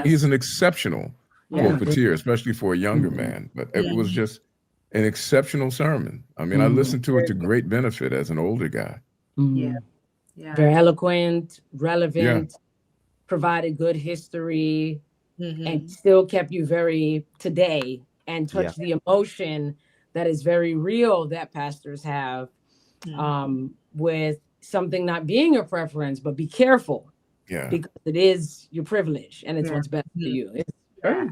he's an exceptional pulpiteer, especially for a younger man. But it was just an exceptional sermon. I mean, I listened to it to great benefit as an older guy. Very eloquent, relevant, provided good history, and still kept you very today and touched the emotion that is very real that pastors have with something not being your preference, but be careful. Because it is your privilege and it's what's best for you. I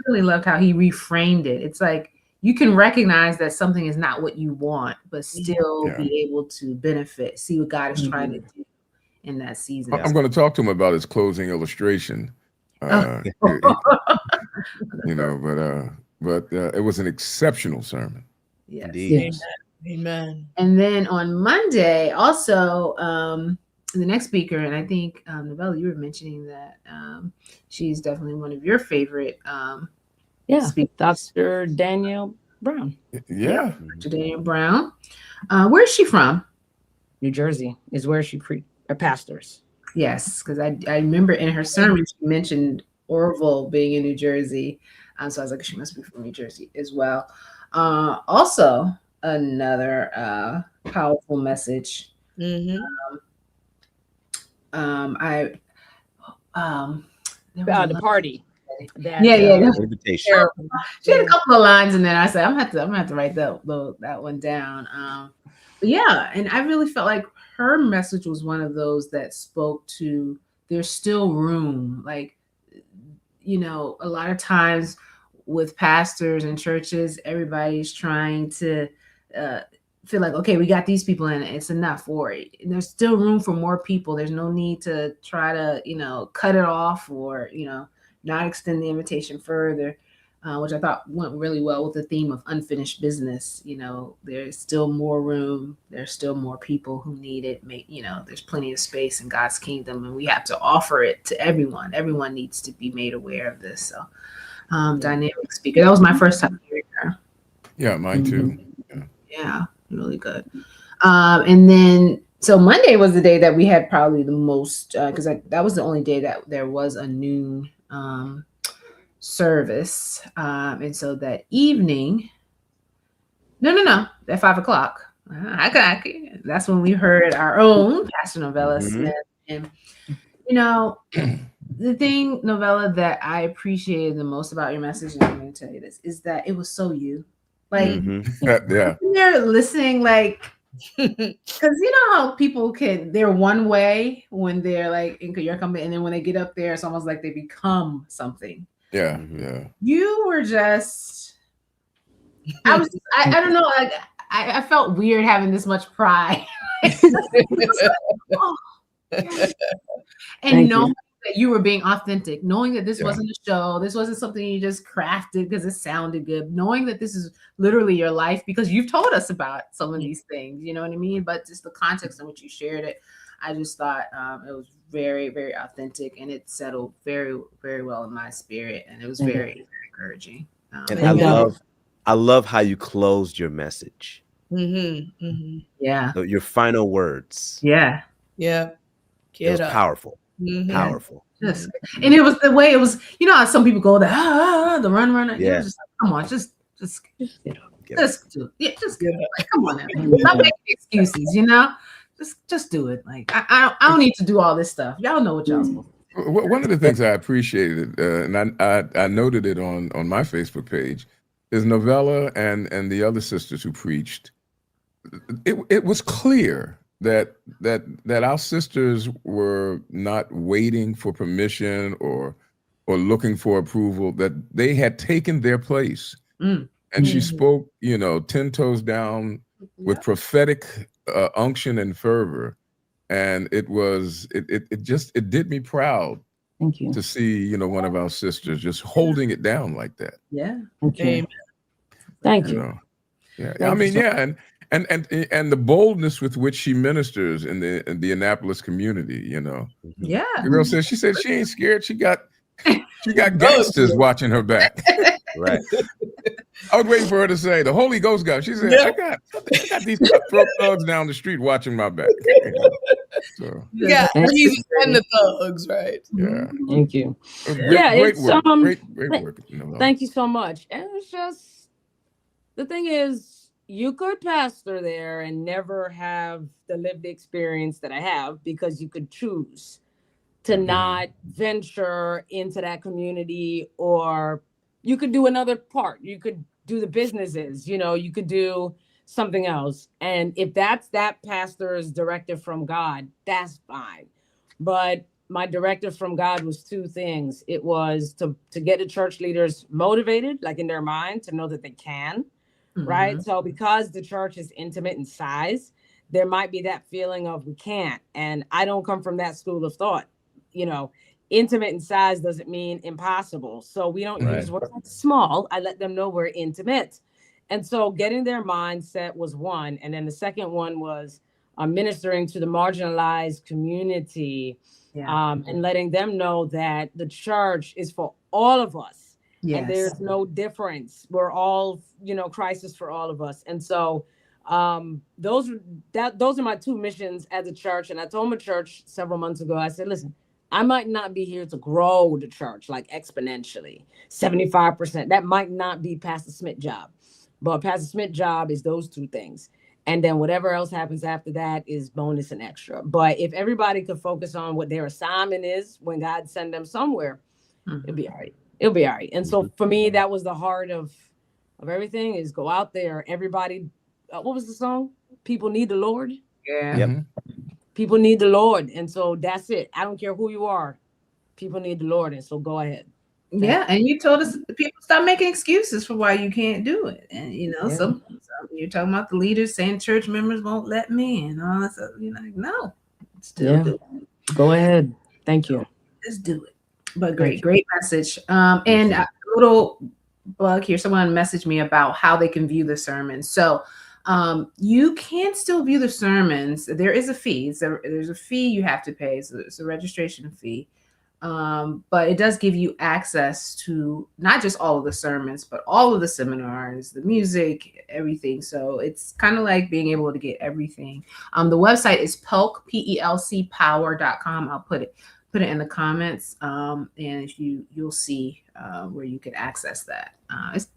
really loved how he reframed it. It's like you can recognize that something is not what you want, but still be able to benefit, see what God is trying to do in that season. I'm going to talk to him about his closing illustration. But it was an exceptional sermon. Yes. Indeed. Amen. And then on Monday, also, the next speaker, and I think Novella, you were mentioning that she's definitely one of your favorite speakers. Dr. Danielle Brown. Dr. Danielle Brown. Where is she from? New Jersey is where she pastors. Yes, because I remember in her sermon she mentioned Orville being in New Jersey. So I was like, she must be from New Jersey as well. Also, another powerful message. The party. Invitation. She had a couple of lines in there. I said, I'm gonna have to write that one down. But yeah, and I really felt like her message was one of those that spoke to there's still room. Like, a lot of times with pastors and churches, everybody's trying to feel like, okay, we got these people in, it's enough. Or there's still room for more people. There's no need to try to, cut it off or, not extend the invitation further, which I thought went really well with the theme of unfinished business. There's still more room. There's still more people who need it. There's plenty of space in God's kingdom, and we have to offer it to everyone. Everyone needs to be made aware of this. So, dynamic speaker. That was my first time hearing her. Yeah, mine too. Yeah, really good. And then, so Monday was the day that we had probably the most, because that was the only day that there was a noon service. And so that evening, no, at 5:00, that's when we heard our own Pastor Novella Smith. And, the thing, Novella, that I appreciated the most about your message, and I'm going to tell you this, is that it was so you. Like, you're listening, like, because how people they're one way when they're like in your company, and then when they get up there, it's almost like they become something. You were just, I don't know, like I felt weird having this much pride. And knowing that you were being authentic, knowing that this wasn't a show, this wasn't something you just crafted because it sounded good, knowing that this is literally your life because you've told us about some of these things, you know what I mean? But just the context in which you shared it, I just thought it was very, very authentic, and it settled very, very well in my spirit, and it was very, very encouraging. And I love how you closed your message. Yeah. Your final words. Yeah. Yeah. It was powerful. Powerful. Just, and it was the way it was, you know how some people go the run. Yeah. It was just like, come on, just get up. Just do it. Yeah, just get up. Like, come on now. Stop making excuses, you know? Just do it. Like I don't need to do all this stuff. Y'all know what y'all supposed to do. One of the things I appreciated, and I noted it on my Facebook page, is Novella and the other sisters who preached. It was clear that our sisters were not waiting for permission or looking for approval, that they had taken their place. And she spoke, 10 toes down with prophetic unction and fervor. And it did me proud. Thank you. To see, one of our sisters just holding it down like that. Yeah. Okay. Thank you. Yeah. I mean, yeah, and the boldness with which she ministers in the Annapolis community, Yeah. The girl said she ain't scared. She got gangsters watching her back. Right. I was waiting for her to say the Holy Ghost got. She said, I got these cutthroat thugs down the street watching my back. So, yeah, Jesus and the thugs, right? Yeah. Thank you. Great work. Great work. Thank you so much. And it's just, the thing is, you could pastor there and never have the lived experience that I have, because you could choose to not venture into that community, or you could do another part. You could do the businesses, you could do something else. And if that's that pastor's directive from God, that's fine. But my directive from God was two things. It was to get the church leaders motivated, like in their mind, to know that they can, right? So because the church is intimate in size, there might be that feeling of we can't. And I don't come from that school of thought. Intimate in size doesn't mean impossible. So we don't use words like small. I let them know we're intimate. And so getting their mindset was one. And then the second one was ministering to the marginalized community, and letting them know that the church is for all of us. Yes. And there's no difference. We're all, Christ is for all of us. And so those are my two missions as a church. And I told my church several months ago, I said, listen, I might not be here to grow the church like exponentially, 75%. That might not be Pastor Smith's job. But Pastor Smith's job is those two things. And then whatever else happens after that is bonus and extra. But if everybody could focus on what their assignment is when God send them somewhere, it'll be all right. It'll be all right. And so for me, that was the heart of everything, is go out there. Everybody, what was the song? People need the Lord. Yeah. Yep. People need the Lord. And so that's it. I don't care who you are. People need the Lord. And so go ahead. Yeah. And you told us people stop making excuses for why you can't do it. And, some you're talking about the leaders saying church members won't let me and all that stuff. Like, no, still do it. Go ahead. Thank you. Just do it. But great message. And a little bug here. Someone messaged me about how they can view the sermons. So you can still view the sermons. There is a fee. There's a fee you have to pay. So it's a registration fee. But it does give you access to not just all of the sermons, but all of the seminars, the music, everything. So it's kind of like being able to get everything. The website is PELC, PELC power.com. I'll put it in the comments. And you'll see where you can access that.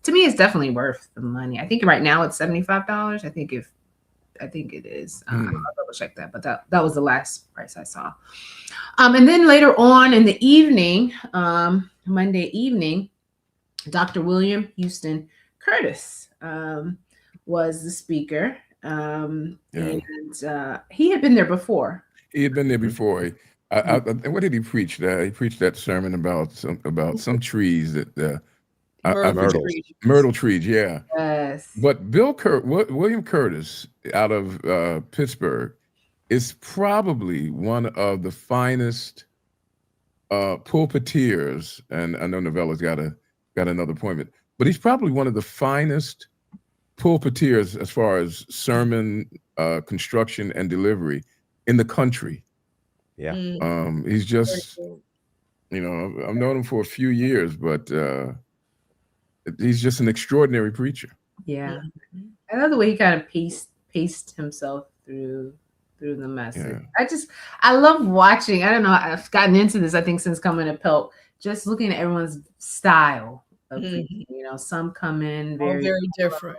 To me, it's definitely worth the money. I think right now it's $75. I think it is. I'll double check that, but that was the last price I saw. And then later on in the evening, Monday evening, Dr. William Houston Curtis was the speaker. And he had been there before. He had been there before. What did he preach? He preached that sermon about some trees that Myrtle trees, yeah. Yes. But William Curtis out of Pittsburgh is probably one of the finest pulpiteers, and I know Novella's got another appointment, but he's probably one of the finest pulpiteers as far as sermon construction and delivery in the country. Yeah. He's just, you know, I've known him for a few years, but he's just an extraordinary preacher. Yeah. I love the way he kind of paced himself through the message. Yeah. I love watching. I don't know. I've gotten into this, I think, since coming to PELC, just looking at everyone's style of preaching. You know, some come in very different,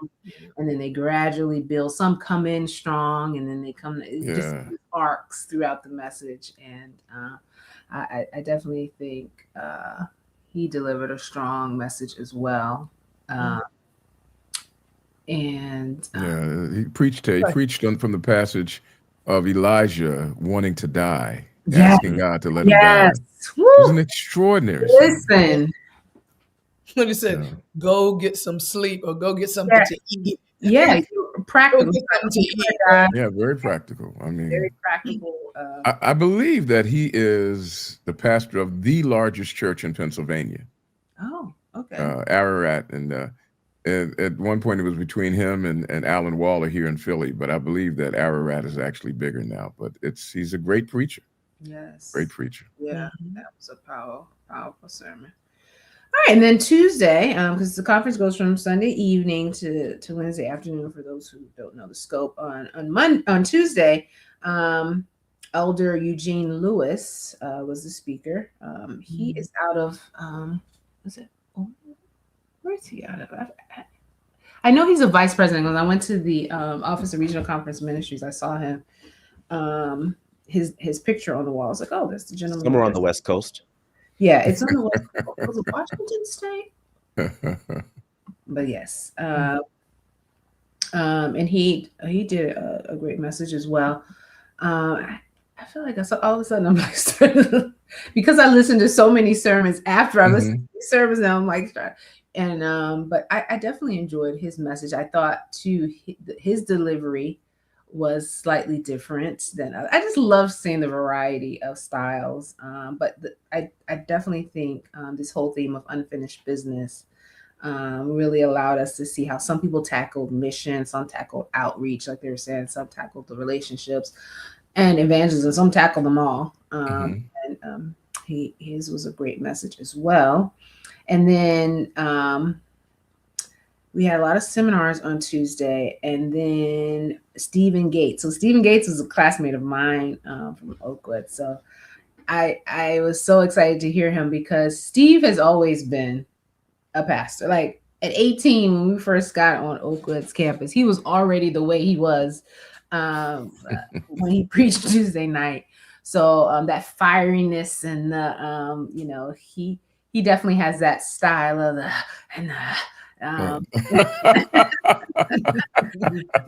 and then they gradually build. Some come in strong, and then they come just arcs throughout the message. And I definitely think he delivered a strong message as well. And he preached from the passage of Elijah wanting to die, asking God to let him die. It was an extraordinary Listen. When he said, go get some sleep or go get something to eat. Yeah, practical. Yeah, very practical. I mean, very practical. I believe that he is the pastor of the largest church in Pennsylvania. Oh, okay. Ararat, and at one point it was between him and Alan Waller here in Philly, but I believe that Ararat is actually bigger now. But he's a great preacher. Yes, great preacher. Yeah, that was a powerful sermon. All right, and then Tuesday, because the conference goes from Sunday evening to Wednesday afternoon. For those who don't know the scope, on Tuesday, Elder Eugene Lewis was the speaker. He is out of where is he out of? I know he's a vice president. When I went to the Office of Regional Conference Ministries, I saw him. His picture on the wall. I was like, oh, that's the gentleman. Somewhere on the West Coast. Yeah, it's on the West Coast. Was it Washington State? But yes. And he did a great message as well. I feel like all of a sudden I'm like because I listened to so many sermons after I listened to these sermons, now I'm like, and but I definitely enjoyed his message. I thought too his delivery was slightly different than I just love seeing the variety of styles. But I definitely think this whole theme of unfinished business really allowed us to see how some people tackled mission, some tackled outreach, like they were saying, some tackled the relationships and evangelism, some tackled them all. And his was a great message as well. And then we had a lot of seminars on Tuesday, and then Stephen Gates. So Stephen Gates is a classmate of mine from Oakwood. So I was so excited to hear him because Steve has always been a pastor. Like at 18, when we first got on Oakwood's campus, he was already the way he was when he preached Tuesday night. So that fieriness and the he definitely has that style of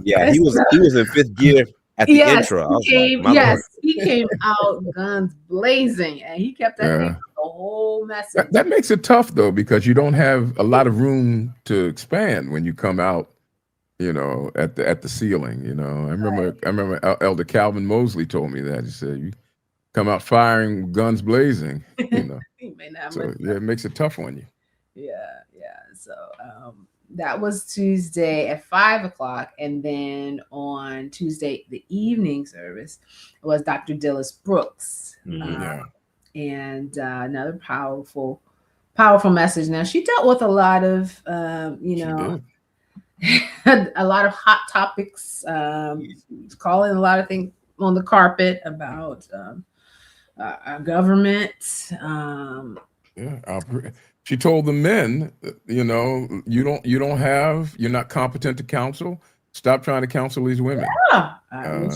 yeah, he was in fifth gear at the intro. He came out guns blazing, and he kept that thing the whole message. That makes it tough though, because you don't have a lot of room to expand when you come out, at the ceiling. I remember Elder Calvin Mosley told me that. He said, "You come out firing, guns blazing." So it makes it tough on you. Yeah. So that was Tuesday at 5:00, and then on Tuesday the evening service was Dr. Dillis Brooks, and another powerful message. Now she dealt with a lot of a lot of hot topics, calling a lot of things on the carpet about our government. She told the men, you're not competent to counsel. Stop trying to counsel these women. You are, and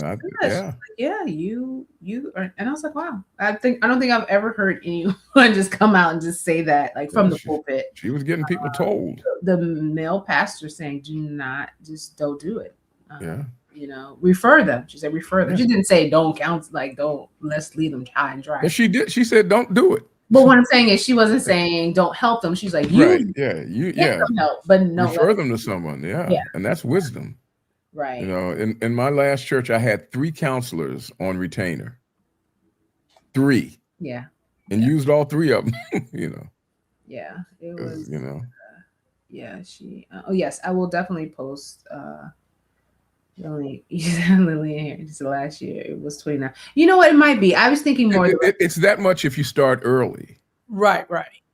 I was like, wow. I don't think I've ever heard anyone just come out and just say that, like from the pulpit. She was getting people told. The male pastor saying, don't do it. Refer them. She said, refer them. She didn't say don't counsel, let's leave them high and dry. But she did. She said, don't do it. But what I'm saying is, she wasn't saying don't help them. She's like, help, but no, refer them to someone. And that's wisdom. Right. In my last church, I had 3 counselors on retainer. 3. Yeah. And used all 3 of them. Yeah, it was. She. Yes, I will definitely post Only Lily here. Just last year it was 29. You know what? It might be. I was thinking more. It's that much if you start early. Right.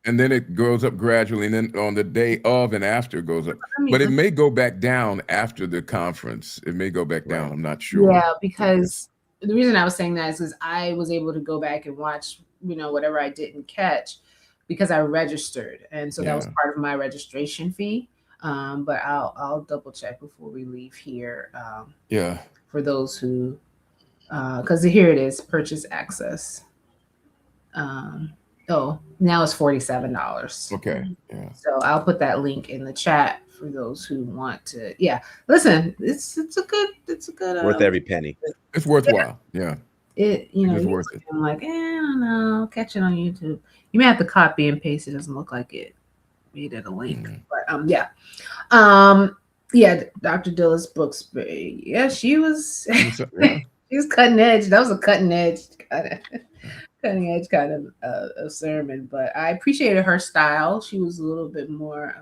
And then it goes up gradually, and then on the day of and after it goes up. But it may go back down after the conference. It may go back down. I'm not sure. Yeah, because the reason I was saying that is because I was able to go back and watch, whatever I didn't catch because I registered. And so that was part of my registration fee. But I'll double check before we leave here. For those who, because here it is, purchase access. Now it's $47. Okay. Yeah. So I'll put that link in the chat for those who want to. Yeah. Listen, it's a good worth every penny. It's worthwhile. Yeah. It's worth it. I'm like, I don't know, catch it on YouTube. You may have to copy and paste. It doesn't look like it made it a link. But Dr. Dilla's books. Yeah, she was she was cutting edge. That was a cutting edge kind of sermon, but I appreciated her style. She was a little bit more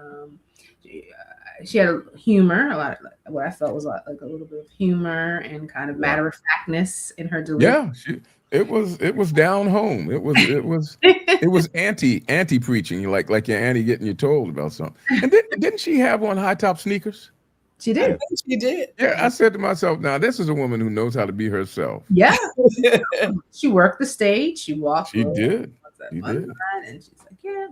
she had a humor, a lot of what I felt was like a little bit of humor and kind of matter of factness in her delivery. Yeah, it was down home. It was anti preaching, like your auntie getting you told about something. And didn't she have on high top sneakers? She did. She did. Yeah, I said to myself, now this is a woman who knows how to be herself. Yeah. She worked the stage. She walked. She did. And she's like, yeah.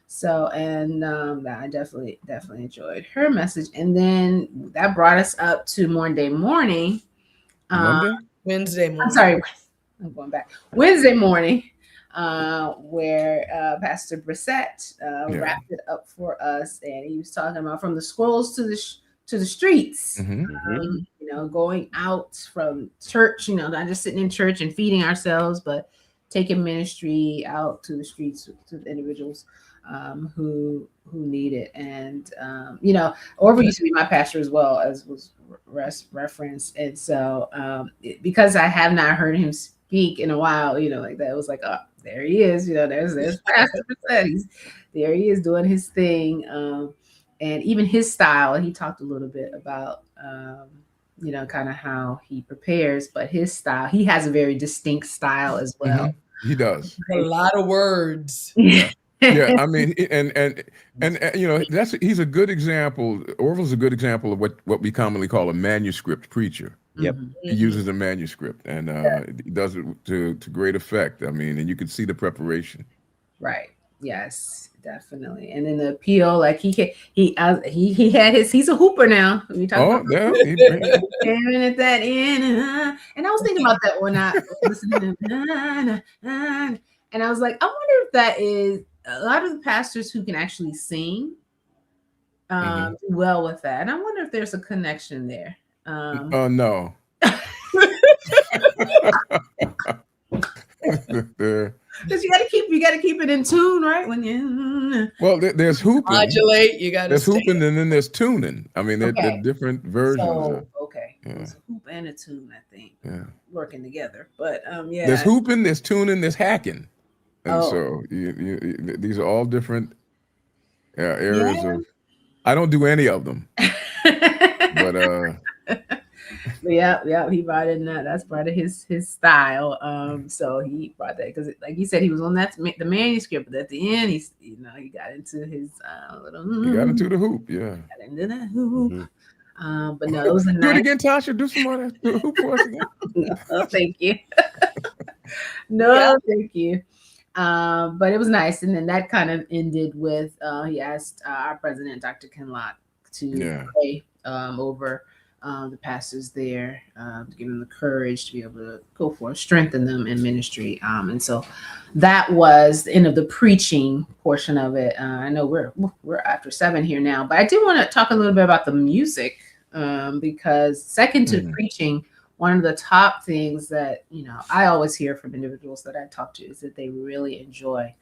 So, and I definitely enjoyed her message. And then that brought us up to Monday morning. Wednesday morning. I'm sorry. I'm going back. Wednesday morning, where Pastor Brissett wrapped it up for us. And he was talking about from the scrolls to the streets, going out from church, not just sitting in church and feeding ourselves, but taking ministry out to the streets to the individuals who need it. And, Orville used to be my pastor as well, as was referenced. And so because I have not heard him speak in a while, like that, it was like, oh, there he is, there's Pastor Brissett. There he is doing his thing. And even his style, he talked a little bit about, kind of how he prepares, but his style, he has a very distinct style as well. He does. A lot of words. Yeah. I mean, and he's a good example. Orville's a good example of what we commonly call a manuscript preacher. Yep. He uses a manuscript and he does it to great effect. I mean, and you can see the preparation. Right. Yes, definitely. And then the appeal, like he had he's a hooper now. We talk about staring at that end, and I was thinking about that when I was listening to and I was like, I wonder if that is a lot of the pastors who can actually sing do well with that. And I wonder if there's a connection there. No. Because you gotta keep it in tune, right? When you there's hooping, modulate. You got there's hooping, and then there's tuning. I mean, they're different versions. There's a hoop and a tune, I think, working together. But there's hooping, there's tuning, there's hacking, and so these are all different areas of. I don't do any of them, but. Yeah, he brought in that. That's part of his style. So he brought that because, like he said, he was on the manuscript, but at the end, he got into his little. He got into the hoop, yeah. Got into the hoop. But no, it was a do it again, Tasha. Do some more hoop for us again. No, thank you. Thank you. But it was nice, and then that kind of ended with he asked our president, Dr. Kinlock, to pray over. The pastors there to give them the courage to be able to go forth, strengthen them in ministry. And so that was the end of the preaching portion of it. I know we're after 7 here now, but I do want to talk a little bit about the music because second to preaching, one of the top things that, I always hear from individuals that I talk to is that they really enjoy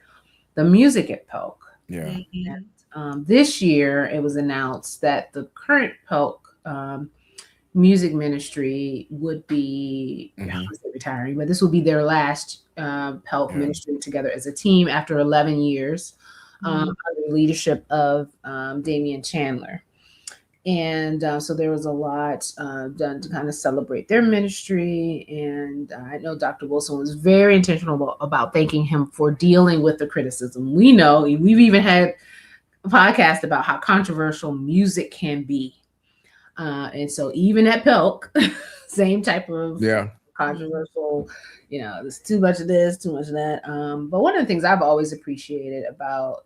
the music at PELC. Yeah. And this year it was announced that the current PELC music ministry would be retiring, but this will be their last PELC ministry together as a team after 11 years under the leadership of Damian Chandler. And so there was a lot done to kind of celebrate their ministry. And I know Dr. Wilson was very intentional about thanking him for dealing with the criticism. We know we've even had a podcast about how controversial music can be. And so even at PELC, same type of controversial, there's too much of this, too much of that. But one of the things I've always appreciated about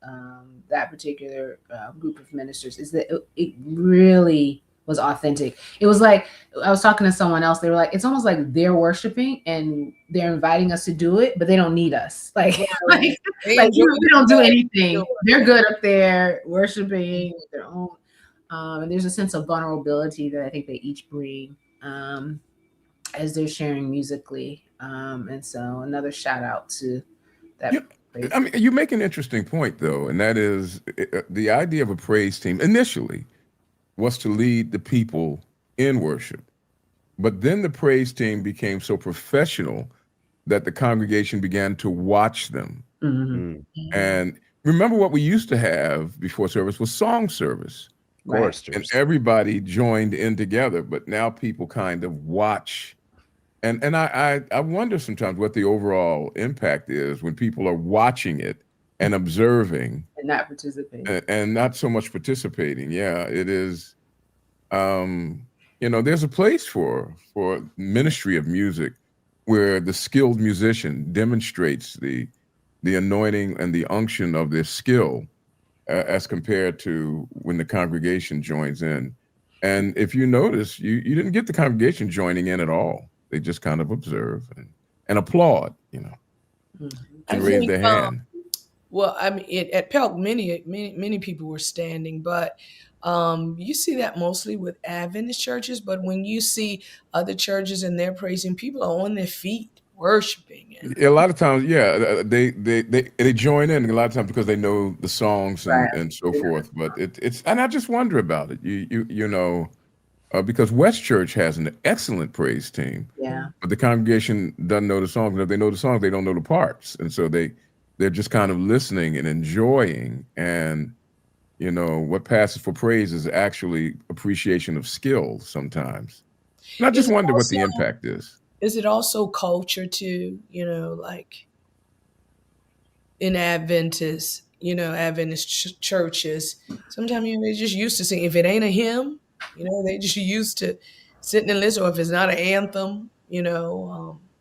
that particular group of ministers is that it really was authentic. It was like, I was talking to someone else, they were like, it's almost like they're worshiping and they're inviting us to do it, but they don't need us. Like we don't do anything. They're good up there worshiping with their own. And there's a sense of vulnerability that I think they each bring as they're sharing musically. And so another shout out to that. I mean, you make an interesting point, though, and that is the idea of a praise team initially was to lead the people in worship. But then the praise team became so professional that the congregation began to watch them. Mm-hmm. And remember what we used to have before service was song service. And everybody joined in together, but now people kind of watch. And I wonder sometimes what the overall impact is when people are watching it and observing and not participating, and not so much participating. Yeah, it is. There's a place for ministry of music where the skilled musician demonstrates the anointing and the unction of their skill. As compared to when the congregation joins in. And if you notice, you didn't get the congregation joining in at all. They just kind of observe and applaud, and raise their hand. Well, I mean, at PELC, many people were standing, but you see that mostly with Adventist churches. But when you see other churches and they're praising, people are on their feet worshiping. A lot of times, they join in a lot of times because they know the songs and so forth. But it's and I just wonder about it. Because West Church has an excellent praise team. Yeah. But the congregation doesn't know the songs. And if they know the songs, they don't know the parts, and so they're just kind of listening and enjoying. And what passes for praise is actually appreciation of skill sometimes. And I just wonder what the impact is. Is it also culture too? Like in Adventist churches, sometimes they just used to sing. If it ain't a hymn, they just used to sitting and listen. Or if it's not an anthem,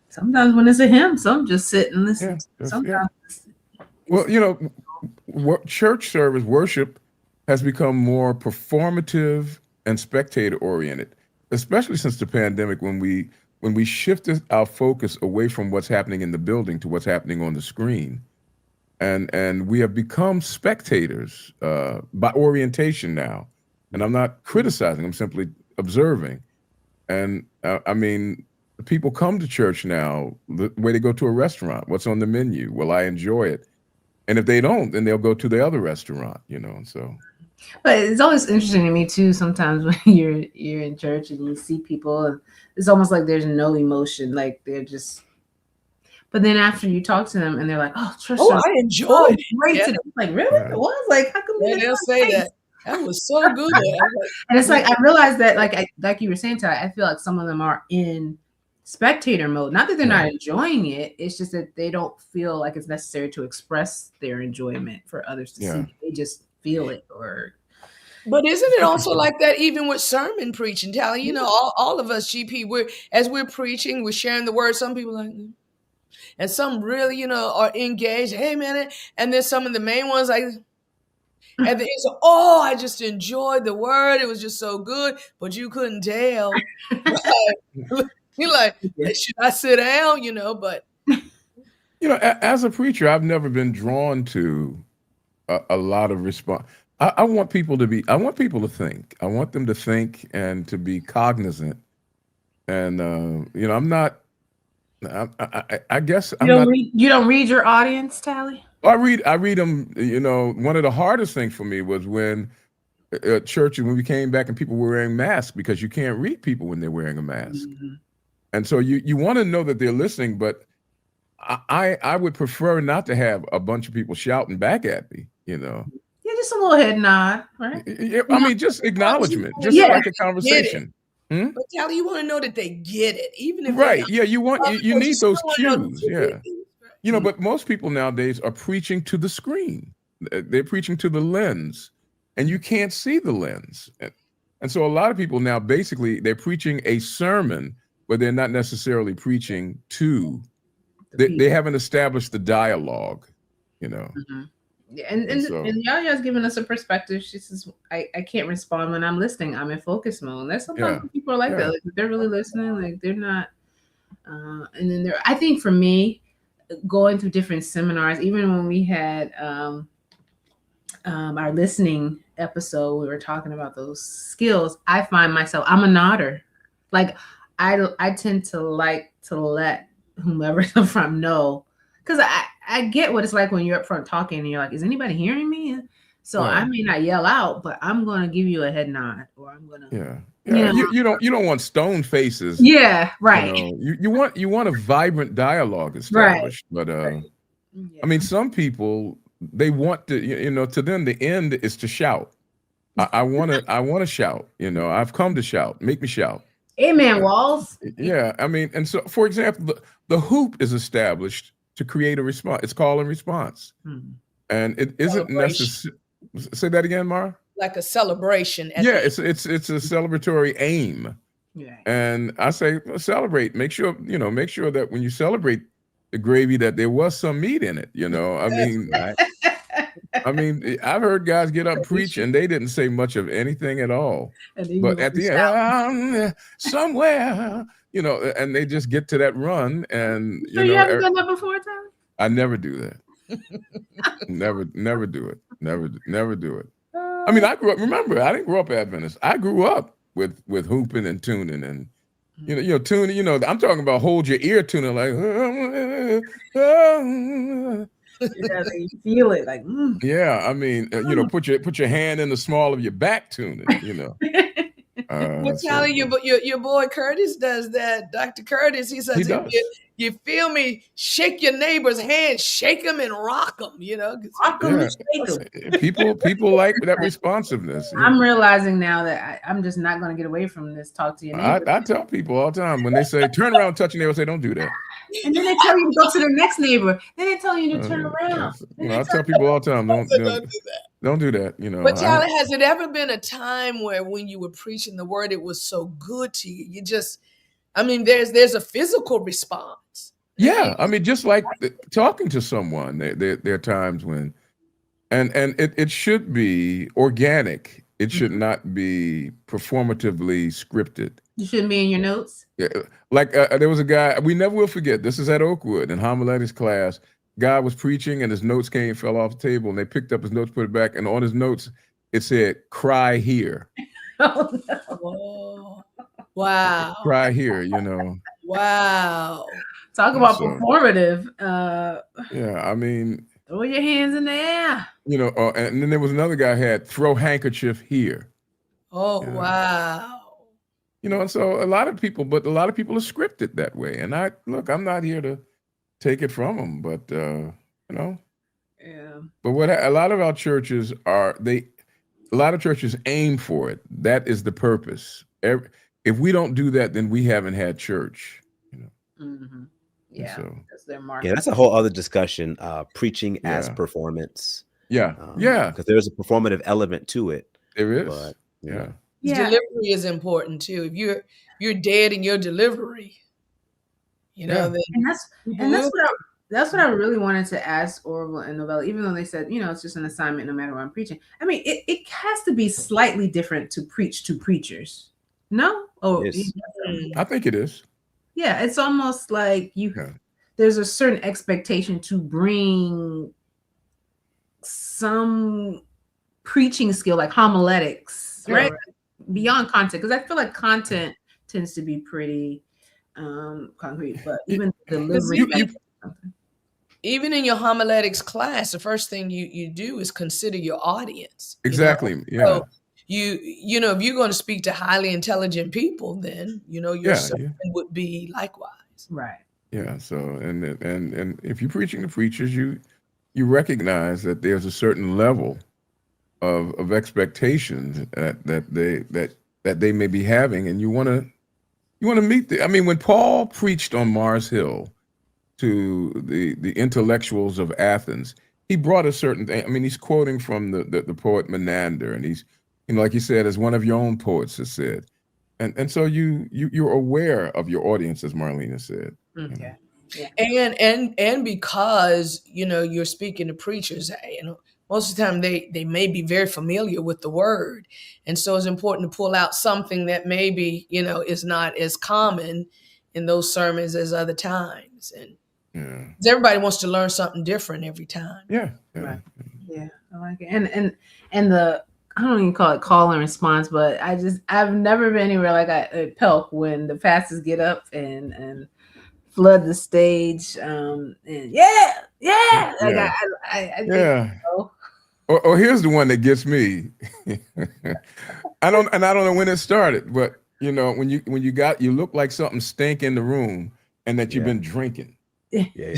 sometimes when it's a hymn, some just sit and listen. Sometimes. Well, church service worship has become more performative and spectator oriented, especially since the pandemic when we shifted our focus away from what's happening in the building to what's happening on the screen. And we have become spectators by orientation now. And I'm not criticizing, I'm simply observing. And people come to church now the way they go to a restaurant. What's on the menu? Will I enjoy it? And if they don't, then they'll go to the other restaurant, so. But it's always interesting to me too. Sometimes when you're in church and you see people, and it's almost like there's no emotion, like they're just. But then after you talk to them, and they're like, "Oh, Trisha, I enjoyed it. Great today." Like, really? It was like, how come they'll say that? That was so good. And it's like I realized that, like you were saying, Ty, I feel like some of them are in spectator mode. Not that they're not enjoying it. It's just that they don't feel like it's necessary to express their enjoyment for others to see. They just feel it. But isn't it also like that even with sermon preaching, Tally? All of us GP, we're preaching, we're sharing the word. Some people like, and some really, are engaged. Hey, man, and then some of the main ones like, and then so, I just enjoyed the word. It was just so good, but you couldn't tell. You're like, should I sit down? But as a preacher, I've never been drawn to a lot of response. I want people to think. I want them to think and to be cognizant. And I'm not. I guess you don't read your audience, Tally. I read them. One of the hardest things for me was when church, when we came back and people were wearing masks, because you can't read people when they're wearing a mask. Mm-hmm. And so you want to know that they're listening, but I would prefer not to have a bunch of people shouting back at me. Yeah, just a little head nod, right? I mean, just acknowledgement, just Yeah. like a conversation. But Tally, you want to know that they get it, even if Right. Yeah, you need those cues. Yeah. You know, Mm. but most people nowadays are preaching to the screen. They're preaching to the lens, and you can't see the lens. And so a lot of people now, basically, they're preaching a sermon, but they're not necessarily preaching to. They haven't established the dialogue, you know. Yeah, and so, Yaya's giving us a perspective. She says, I can't respond when I'm listening. I'm in focus mode. And that's sometimes people are like that. Like, if they're really listening, like they're not. And then I think for me, going through different seminars, even when we had our listening episode, we were talking about those skills. I find myself, I'm a nodder. Like I tend to like to let whomever's up front know, because I get what it's like when you're up front talking and you're like, is anybody hearing me? So I may not yell out, but I'm gonna give you a head nod, or I'm gonna you don't want stone faces. Yeah, right. You know, you want a vibrant dialogue established. Right. But I mean, some people, they want to, to them the end is to shout. I want to shout. I've come to shout. Make me shout. Amen, Walls. Yeah, I mean, and so, for example, the hoop is established to create a response. It's call and response, and it isn't necessary. Say that again, Mara. Like a celebration. It's a celebratory aim. Yeah. And I say, celebrate. Make sure that when you celebrate the gravy, that there was some meat in it. I mean, I mean, I've heard guys get up preach and they didn't say much of anything at all. But at the end, somewhere, and they just get to that run. And you haven't done that before, Tom? I never do that. never do it. Never do it. I mean, I grew up. Remember, I didn't grow up Adventist. I grew up with hooping and tuning, and tuning. I'm talking about hold your ear tuning, like. You feel it, like. Yeah, I mean, put your hand in the small of your back tuning. Tally, your boy Curtis does that. Dr. Curtis, he says, you feel me? Shake your neighbor's hand, shake them and rock them. Rock them and shake them. People like that responsiveness. I'm realizing now that I'm just not going to get away from this. Talk to your neighbor. I tell people all the time when they say turn around, touch your neighbor, say don't do that. And then they tell you to go to the next neighbor. Then they tell you to turn around. I tell people all the time, don't do that. Don't do that. But Tally, has it ever been a time where when you were preaching the word, it was so good to you? You just, I mean, there's a physical response. Yeah, I mean, just like talking to someone, there are times when, and it should be organic. It should not be performatively scripted. You shouldn't be in your notes. Yeah, like there was a guy we never will forget. This is at Oakwood in homiletics class. Guy was preaching and his notes fell off the table, and they picked up his notes, put it back, and on his notes it said "cry here." Oh, no. Wow! Cry here, Wow! Talk about performative. Yeah, I mean, throw your hands in the air. And then there was another guy who had throw handkerchief here. Oh, wow. And so a lot of people are scripted that way. And I'm not here to take it from them, but Yeah. But what a lot of our churches aim for it. That is the purpose. If we don't do that, then we haven't had church. Yeah, that's their market. Yeah, that's a whole other discussion. Preaching as performance. Yeah, because there's a performative element to it. There is. But, yeah. Delivery is important too. If you're dead in your delivery, then that's what I really wanted to ask Orville and Novella, even though they said, it's just an assignment no matter what I'm preaching. I mean, it has to be slightly different to preach to preachers. No? Oh, yes. I think it is. Yeah, it's almost like there's a certain expectation to bring some preaching skill, like homiletics, right? Beyond content, because I feel like content tends to be pretty concrete, but even delivery. Even in your homiletics class, the first thing you do is consider your audience. Exactly. Yeah. So if you're going to speak to highly intelligent people, then your sermon would be likewise. Right. Yeah. So and if you're preaching to preachers, you recognize that there's a certain level of expectations that they may be having, and you want to meet I mean, when Paul preached on Mars Hill to the intellectuals of Athens, he brought a certain thing. I mean, he's quoting from the poet Menander, and he's, like he said, as one of your own poets has said, and so you're aware of your audience, as Marlena said. Okay. Yeah. And because you're speaking to preachers, most of the time they may be very familiar with the word, and so it's important to pull out something that maybe is not as common in those sermons as other times, and everybody wants to learn something different every time. Yeah. Right. Yeah, I like it. And the, I don't even call it call and response, but I've never been anywhere like at PELC when the pastors get up and flood the stage. And I think so. Or here's the one that gets me. I don't know when it started, but when you look like something stank in the room and that you've been drinking. Yeah.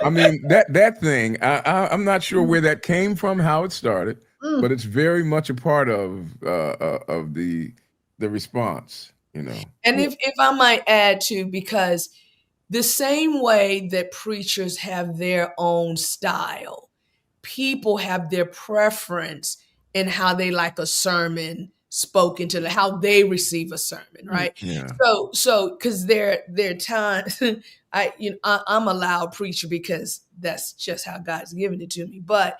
I mean, that thing, I'm not sure where that came from, how it started, but it's very much a part of the response, And if I might add too, because the same way that preachers have their own style, people have their preference in how they like a sermon spoken to, how they receive a sermon, right? Yeah. So because there are times I'm a loud preacher because that's just how God's given it to me. But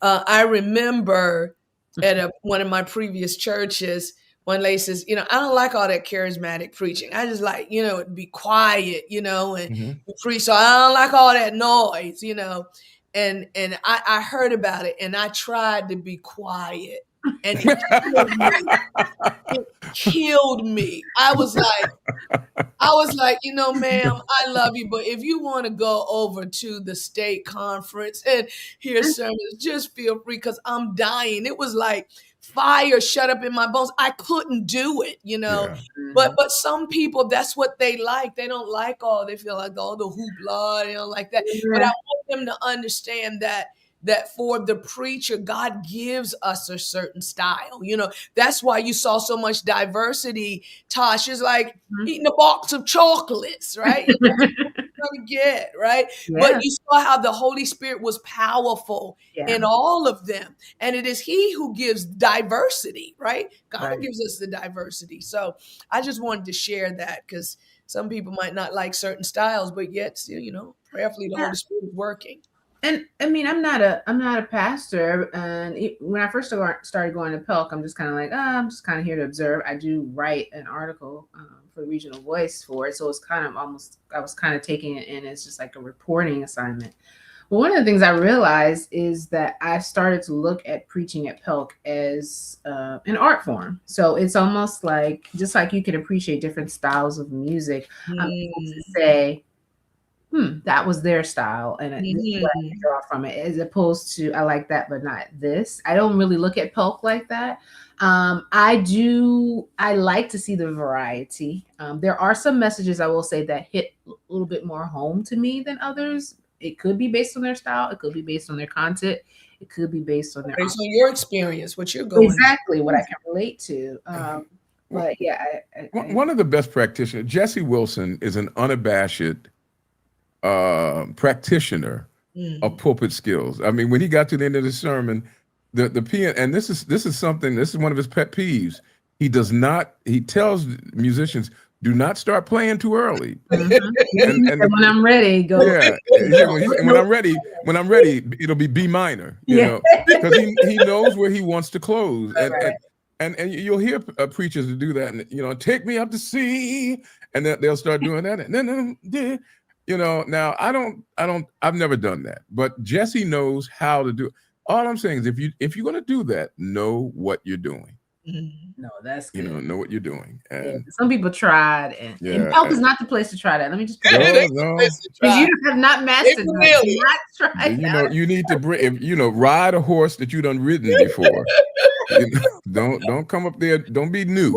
I remember at one of my previous churches, one lady says, I don't like all that charismatic preaching. I just like, be quiet, and preach. So I don't like all that noise, And I heard about it, and I tried to be quiet, and it killed me. I was like, ma'am, I love you, but if you want to go over to the state conference and hear sermons, just feel free, because I'm dying. It was like fire shut up in my bones. I couldn't do it, Yeah. But some people, that's what they like. They don't like they feel like all the hoopla, they don't like that. Yeah. But I want them to understand that for the preacher, God gives us a certain style. That's why you saw so much diversity. Tosh is like eating a box of chocolates, right? Gonna get, right? Yeah. But you saw how the Holy Spirit was powerful in all of them. And it is He who gives diversity, right? God gives us the diversity. So I just wanted to share that, because some people might not like certain styles, but yet still, prayerfully the Holy Spirit is working. And I mean, I'm not a pastor. And when I first started going to PELC, I'm just kind of like, I'm just kind of here to observe. I do write an article for the Regional Voice for it. So it's kind of I was kind of taking it in as just like a reporting assignment. But one of the things I realized is that I started to look at preaching at PELC as an art form. So it's almost like, just like you can appreciate different styles of music, I'm able to say, that was their style, and this is what I can draw from it, as opposed to I like that but not this. I don't really look at PELC like that. I like to see the variety. There are some messages, I will say, that hit a little bit more home to me than others. It could be based on their style, it could be based on their content, it could be based on your experience, what you're going exactly what I can relate to. But yeah, one of the best practitioners, Jesse Wilson, is an unabashed practitioner of pulpit skills. I mean, when he got to the end of the sermon, the piano, and this is one of his pet peeves. He tells musicians, do not start playing too early. And when I'm ready, go. Yeah, when I'm ready, it'll be B minor, because he knows where he wants to close. And you'll hear preachers do that, and take me up to C, and then they'll start doing that, and then now I've never done that, but Jesse knows how to do it. All I'm saying is if you're going to do that, know what you're doing. No, that's good. Know what you're doing. And some people tried, and PELC is not the place to try that. Let me just put no. You have not mastered that. Not tried. You need to ride a horse that you done ridden before. Don't come up there. Don't be new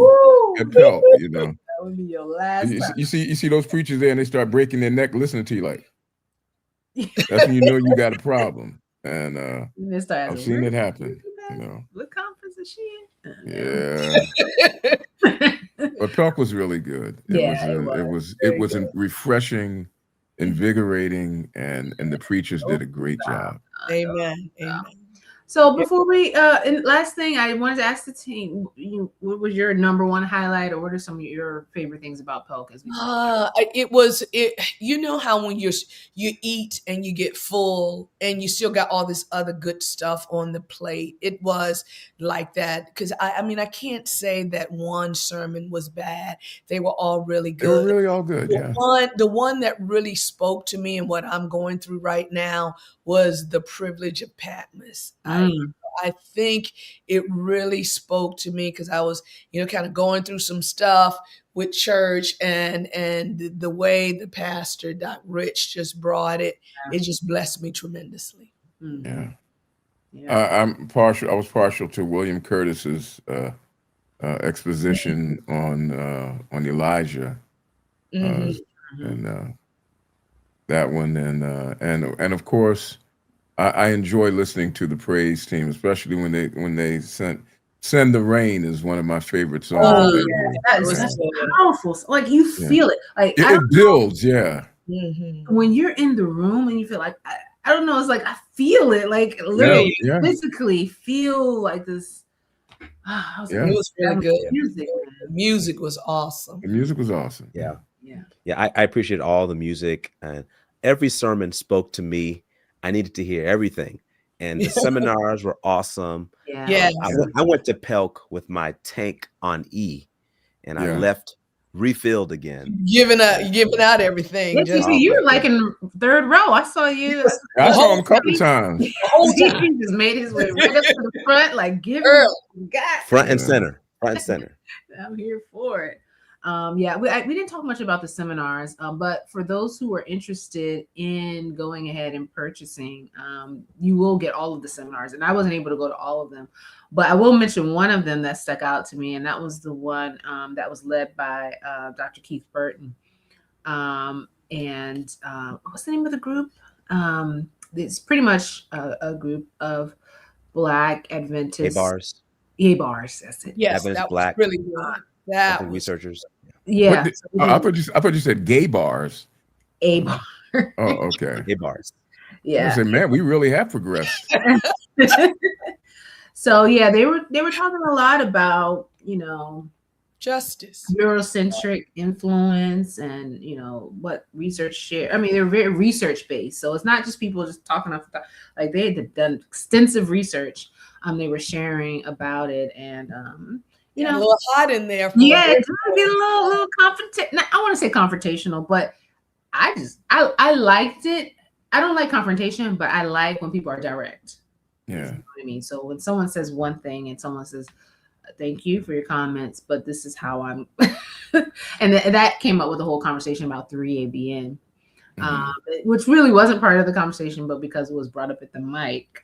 at PELC. That would be your last time. You see those preachers there, and they start breaking their neck listening to you. Like, that's when you know you got a problem. and I've Asking, seen it happen. What conference is she in? Yeah. But PELC was really good. It was refreshing, invigorating, and the preachers did a great job. Amen. Amen. So before we and last thing I wanted to ask the team, what was your number one highlight, or what are some of your favorite things about PELC? You know how when you eat and you get full and you still got all this other good stuff on the plate. It was like that because I can't say that one sermon was bad. They were all really good. They were really all good. The one that really spoke to me and what I'm going through right now was the privilege of Patmos. I think it really spoke to me because I was, kind of going through some stuff with church and the way the pastor, Doc Rich, just brought it. It just blessed me tremendously. Yeah. I was partial to William Curtis's exposition on Elijah, and that one, and of course, I enjoy listening to the praise team, especially when they "Send the Rain" is one of my favorite songs. That was powerful. Like you feel it. Like it builds. When you're in the room and you feel like I don't know, it's like I feel it. Like literally, physically feel like this. It was really good. Music was awesome. The music was awesome. Yeah. I appreciate all the music, and every sermon spoke to me. I needed to hear everything, and the seminars were awesome. I went to PELC with my tank on E, and I left refilled again. Giving out everything. You were like in third row. I saw you. I saw him a couple times. He just made his way right up to the front, like front and center. Front and center. I'm here for it. We didn't talk much about the seminars, but for those who are interested in going ahead and purchasing, you will get all of the seminars. And I wasn't able to go to all of them, but I will mention one of them that stuck out to me, and that was the one that was led by Dr. Keith Burton. And what's the name of the group? It's pretty much a group of Black Adventists. Yay bars. That's it. Yes, that was really good. Researchers. Yeah. I thought you said gay bars. A bar. Oh, okay. Gay bars. Yeah. I said, man, we really have progressed. So yeah, they were talking a lot about, justice, Eurocentric influence, and what research share. I mean, they're very research based, so it's not just people just talking off the top. Like they had done extensive research. They were sharing about it, and a little hot in there. It's gonna get a little confrontational. I want to say confrontational, but I liked it. I don't like confrontation, but I like when people are direct. Yeah. You know what I mean? So when someone says one thing and someone says, "Thank you for your comments, but this is how I'm," and that came up with a whole conversation about 3ABN. Which really wasn't part of the conversation, but because it was brought up at the mic,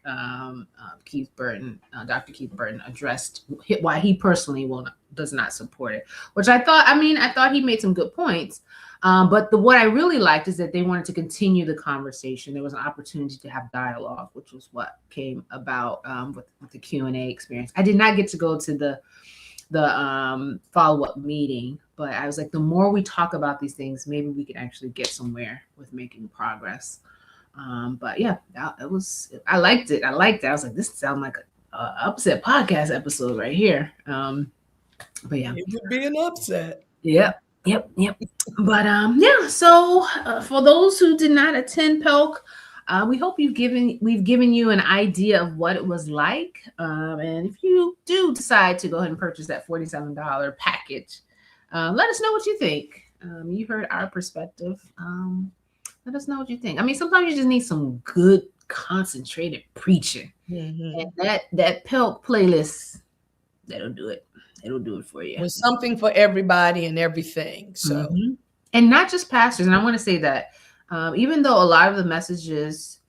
Keith Burton, Dr. Keith Burton addressed why he personally does not support it, which I thought he made some good points. But what I really liked is that they wanted to continue the conversation. There was an opportunity to have dialogue, which was what came about with the Q&A experience. I did not get to go to the follow-up meeting, but I was like, the more we talk about these things, maybe we can actually get somewhere with making progress. But yeah, I liked it. I was like, this sounds like a upset podcast episode right here. But yeah, it would be an upset. Yep. But so for those who did not attend PELC, we hope we've given you an idea of what it was like. And if you do decide to go ahead and purchase that $47 package, let us know what you think. You heard our perspective. Let us know what you think. I mean, sometimes you just need some good concentrated preaching. And that PELC playlist, that'll do it. It'll do it for you. With something for everybody and everything. So, and not just pastors. And I want to say that even though a lot of the messages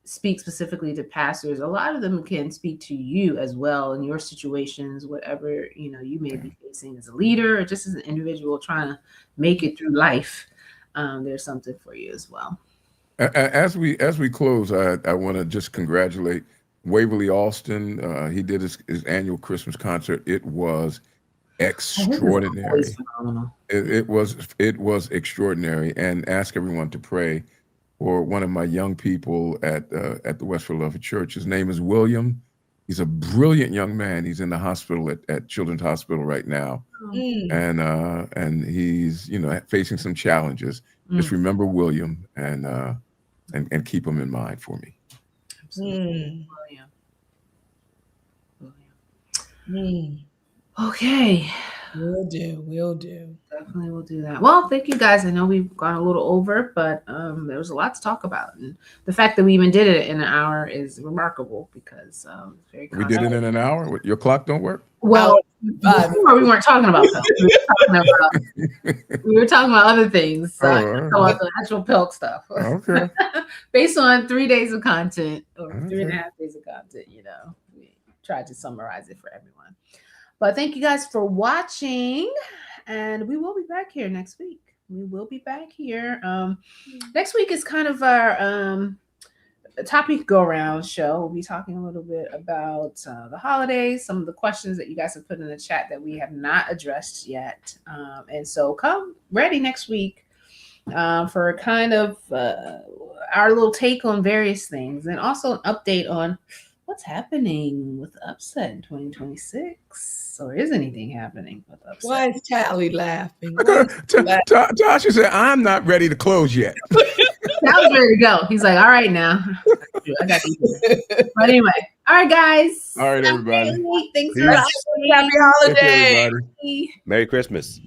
speak specifically to pastors, a lot of them can speak to you as well in your situations, whatever you may be facing as a leader or just as an individual trying to make it through life. There's something for you as well. As we close, I want to just congratulate Waverly Alston. He did his annual Christmas concert. It was extraordinary. It was extraordinary, and ask everyone to pray for one of my young people at the West Philadelphia Church. His name is William. He's a brilliant young man. He's in the hospital at Children's Hospital right now, and he's facing some challenges. Just remember William and keep him in mind for me. Absolutely. Okay. Will do. Definitely will do that. Well, thank you guys. I know we've gone a little over, but there was a lot to talk about. And the fact that we even did it in an hour is remarkable because it's very We did it in an hour? Your clock don't work? Well, before we weren't talking about PELC. We were talking about other things. About the actual PELC stuff. Okay. Based on 3 days of content or 3.5 days of content, we tried to summarize it for everyone. But thank you guys for watching, and we will be back here next week. We will be back here. Next week is kind of our topic go-around show. We'll be talking a little bit about the holidays, some of the questions that you guys have put in the chat that we have not addressed yet. And so come ready next week for kind of our little take on various things, and also an update on what's happening with Upset in 2026. Or is anything happening with Upset? Why is Tally laughing? Tasha said, I'm not ready to close yet. That was ready to go. He's like, all right now. I got you. But anyway, all right, guys. All right, everybody. Thanks for watching. Happy holiday. Merry Christmas.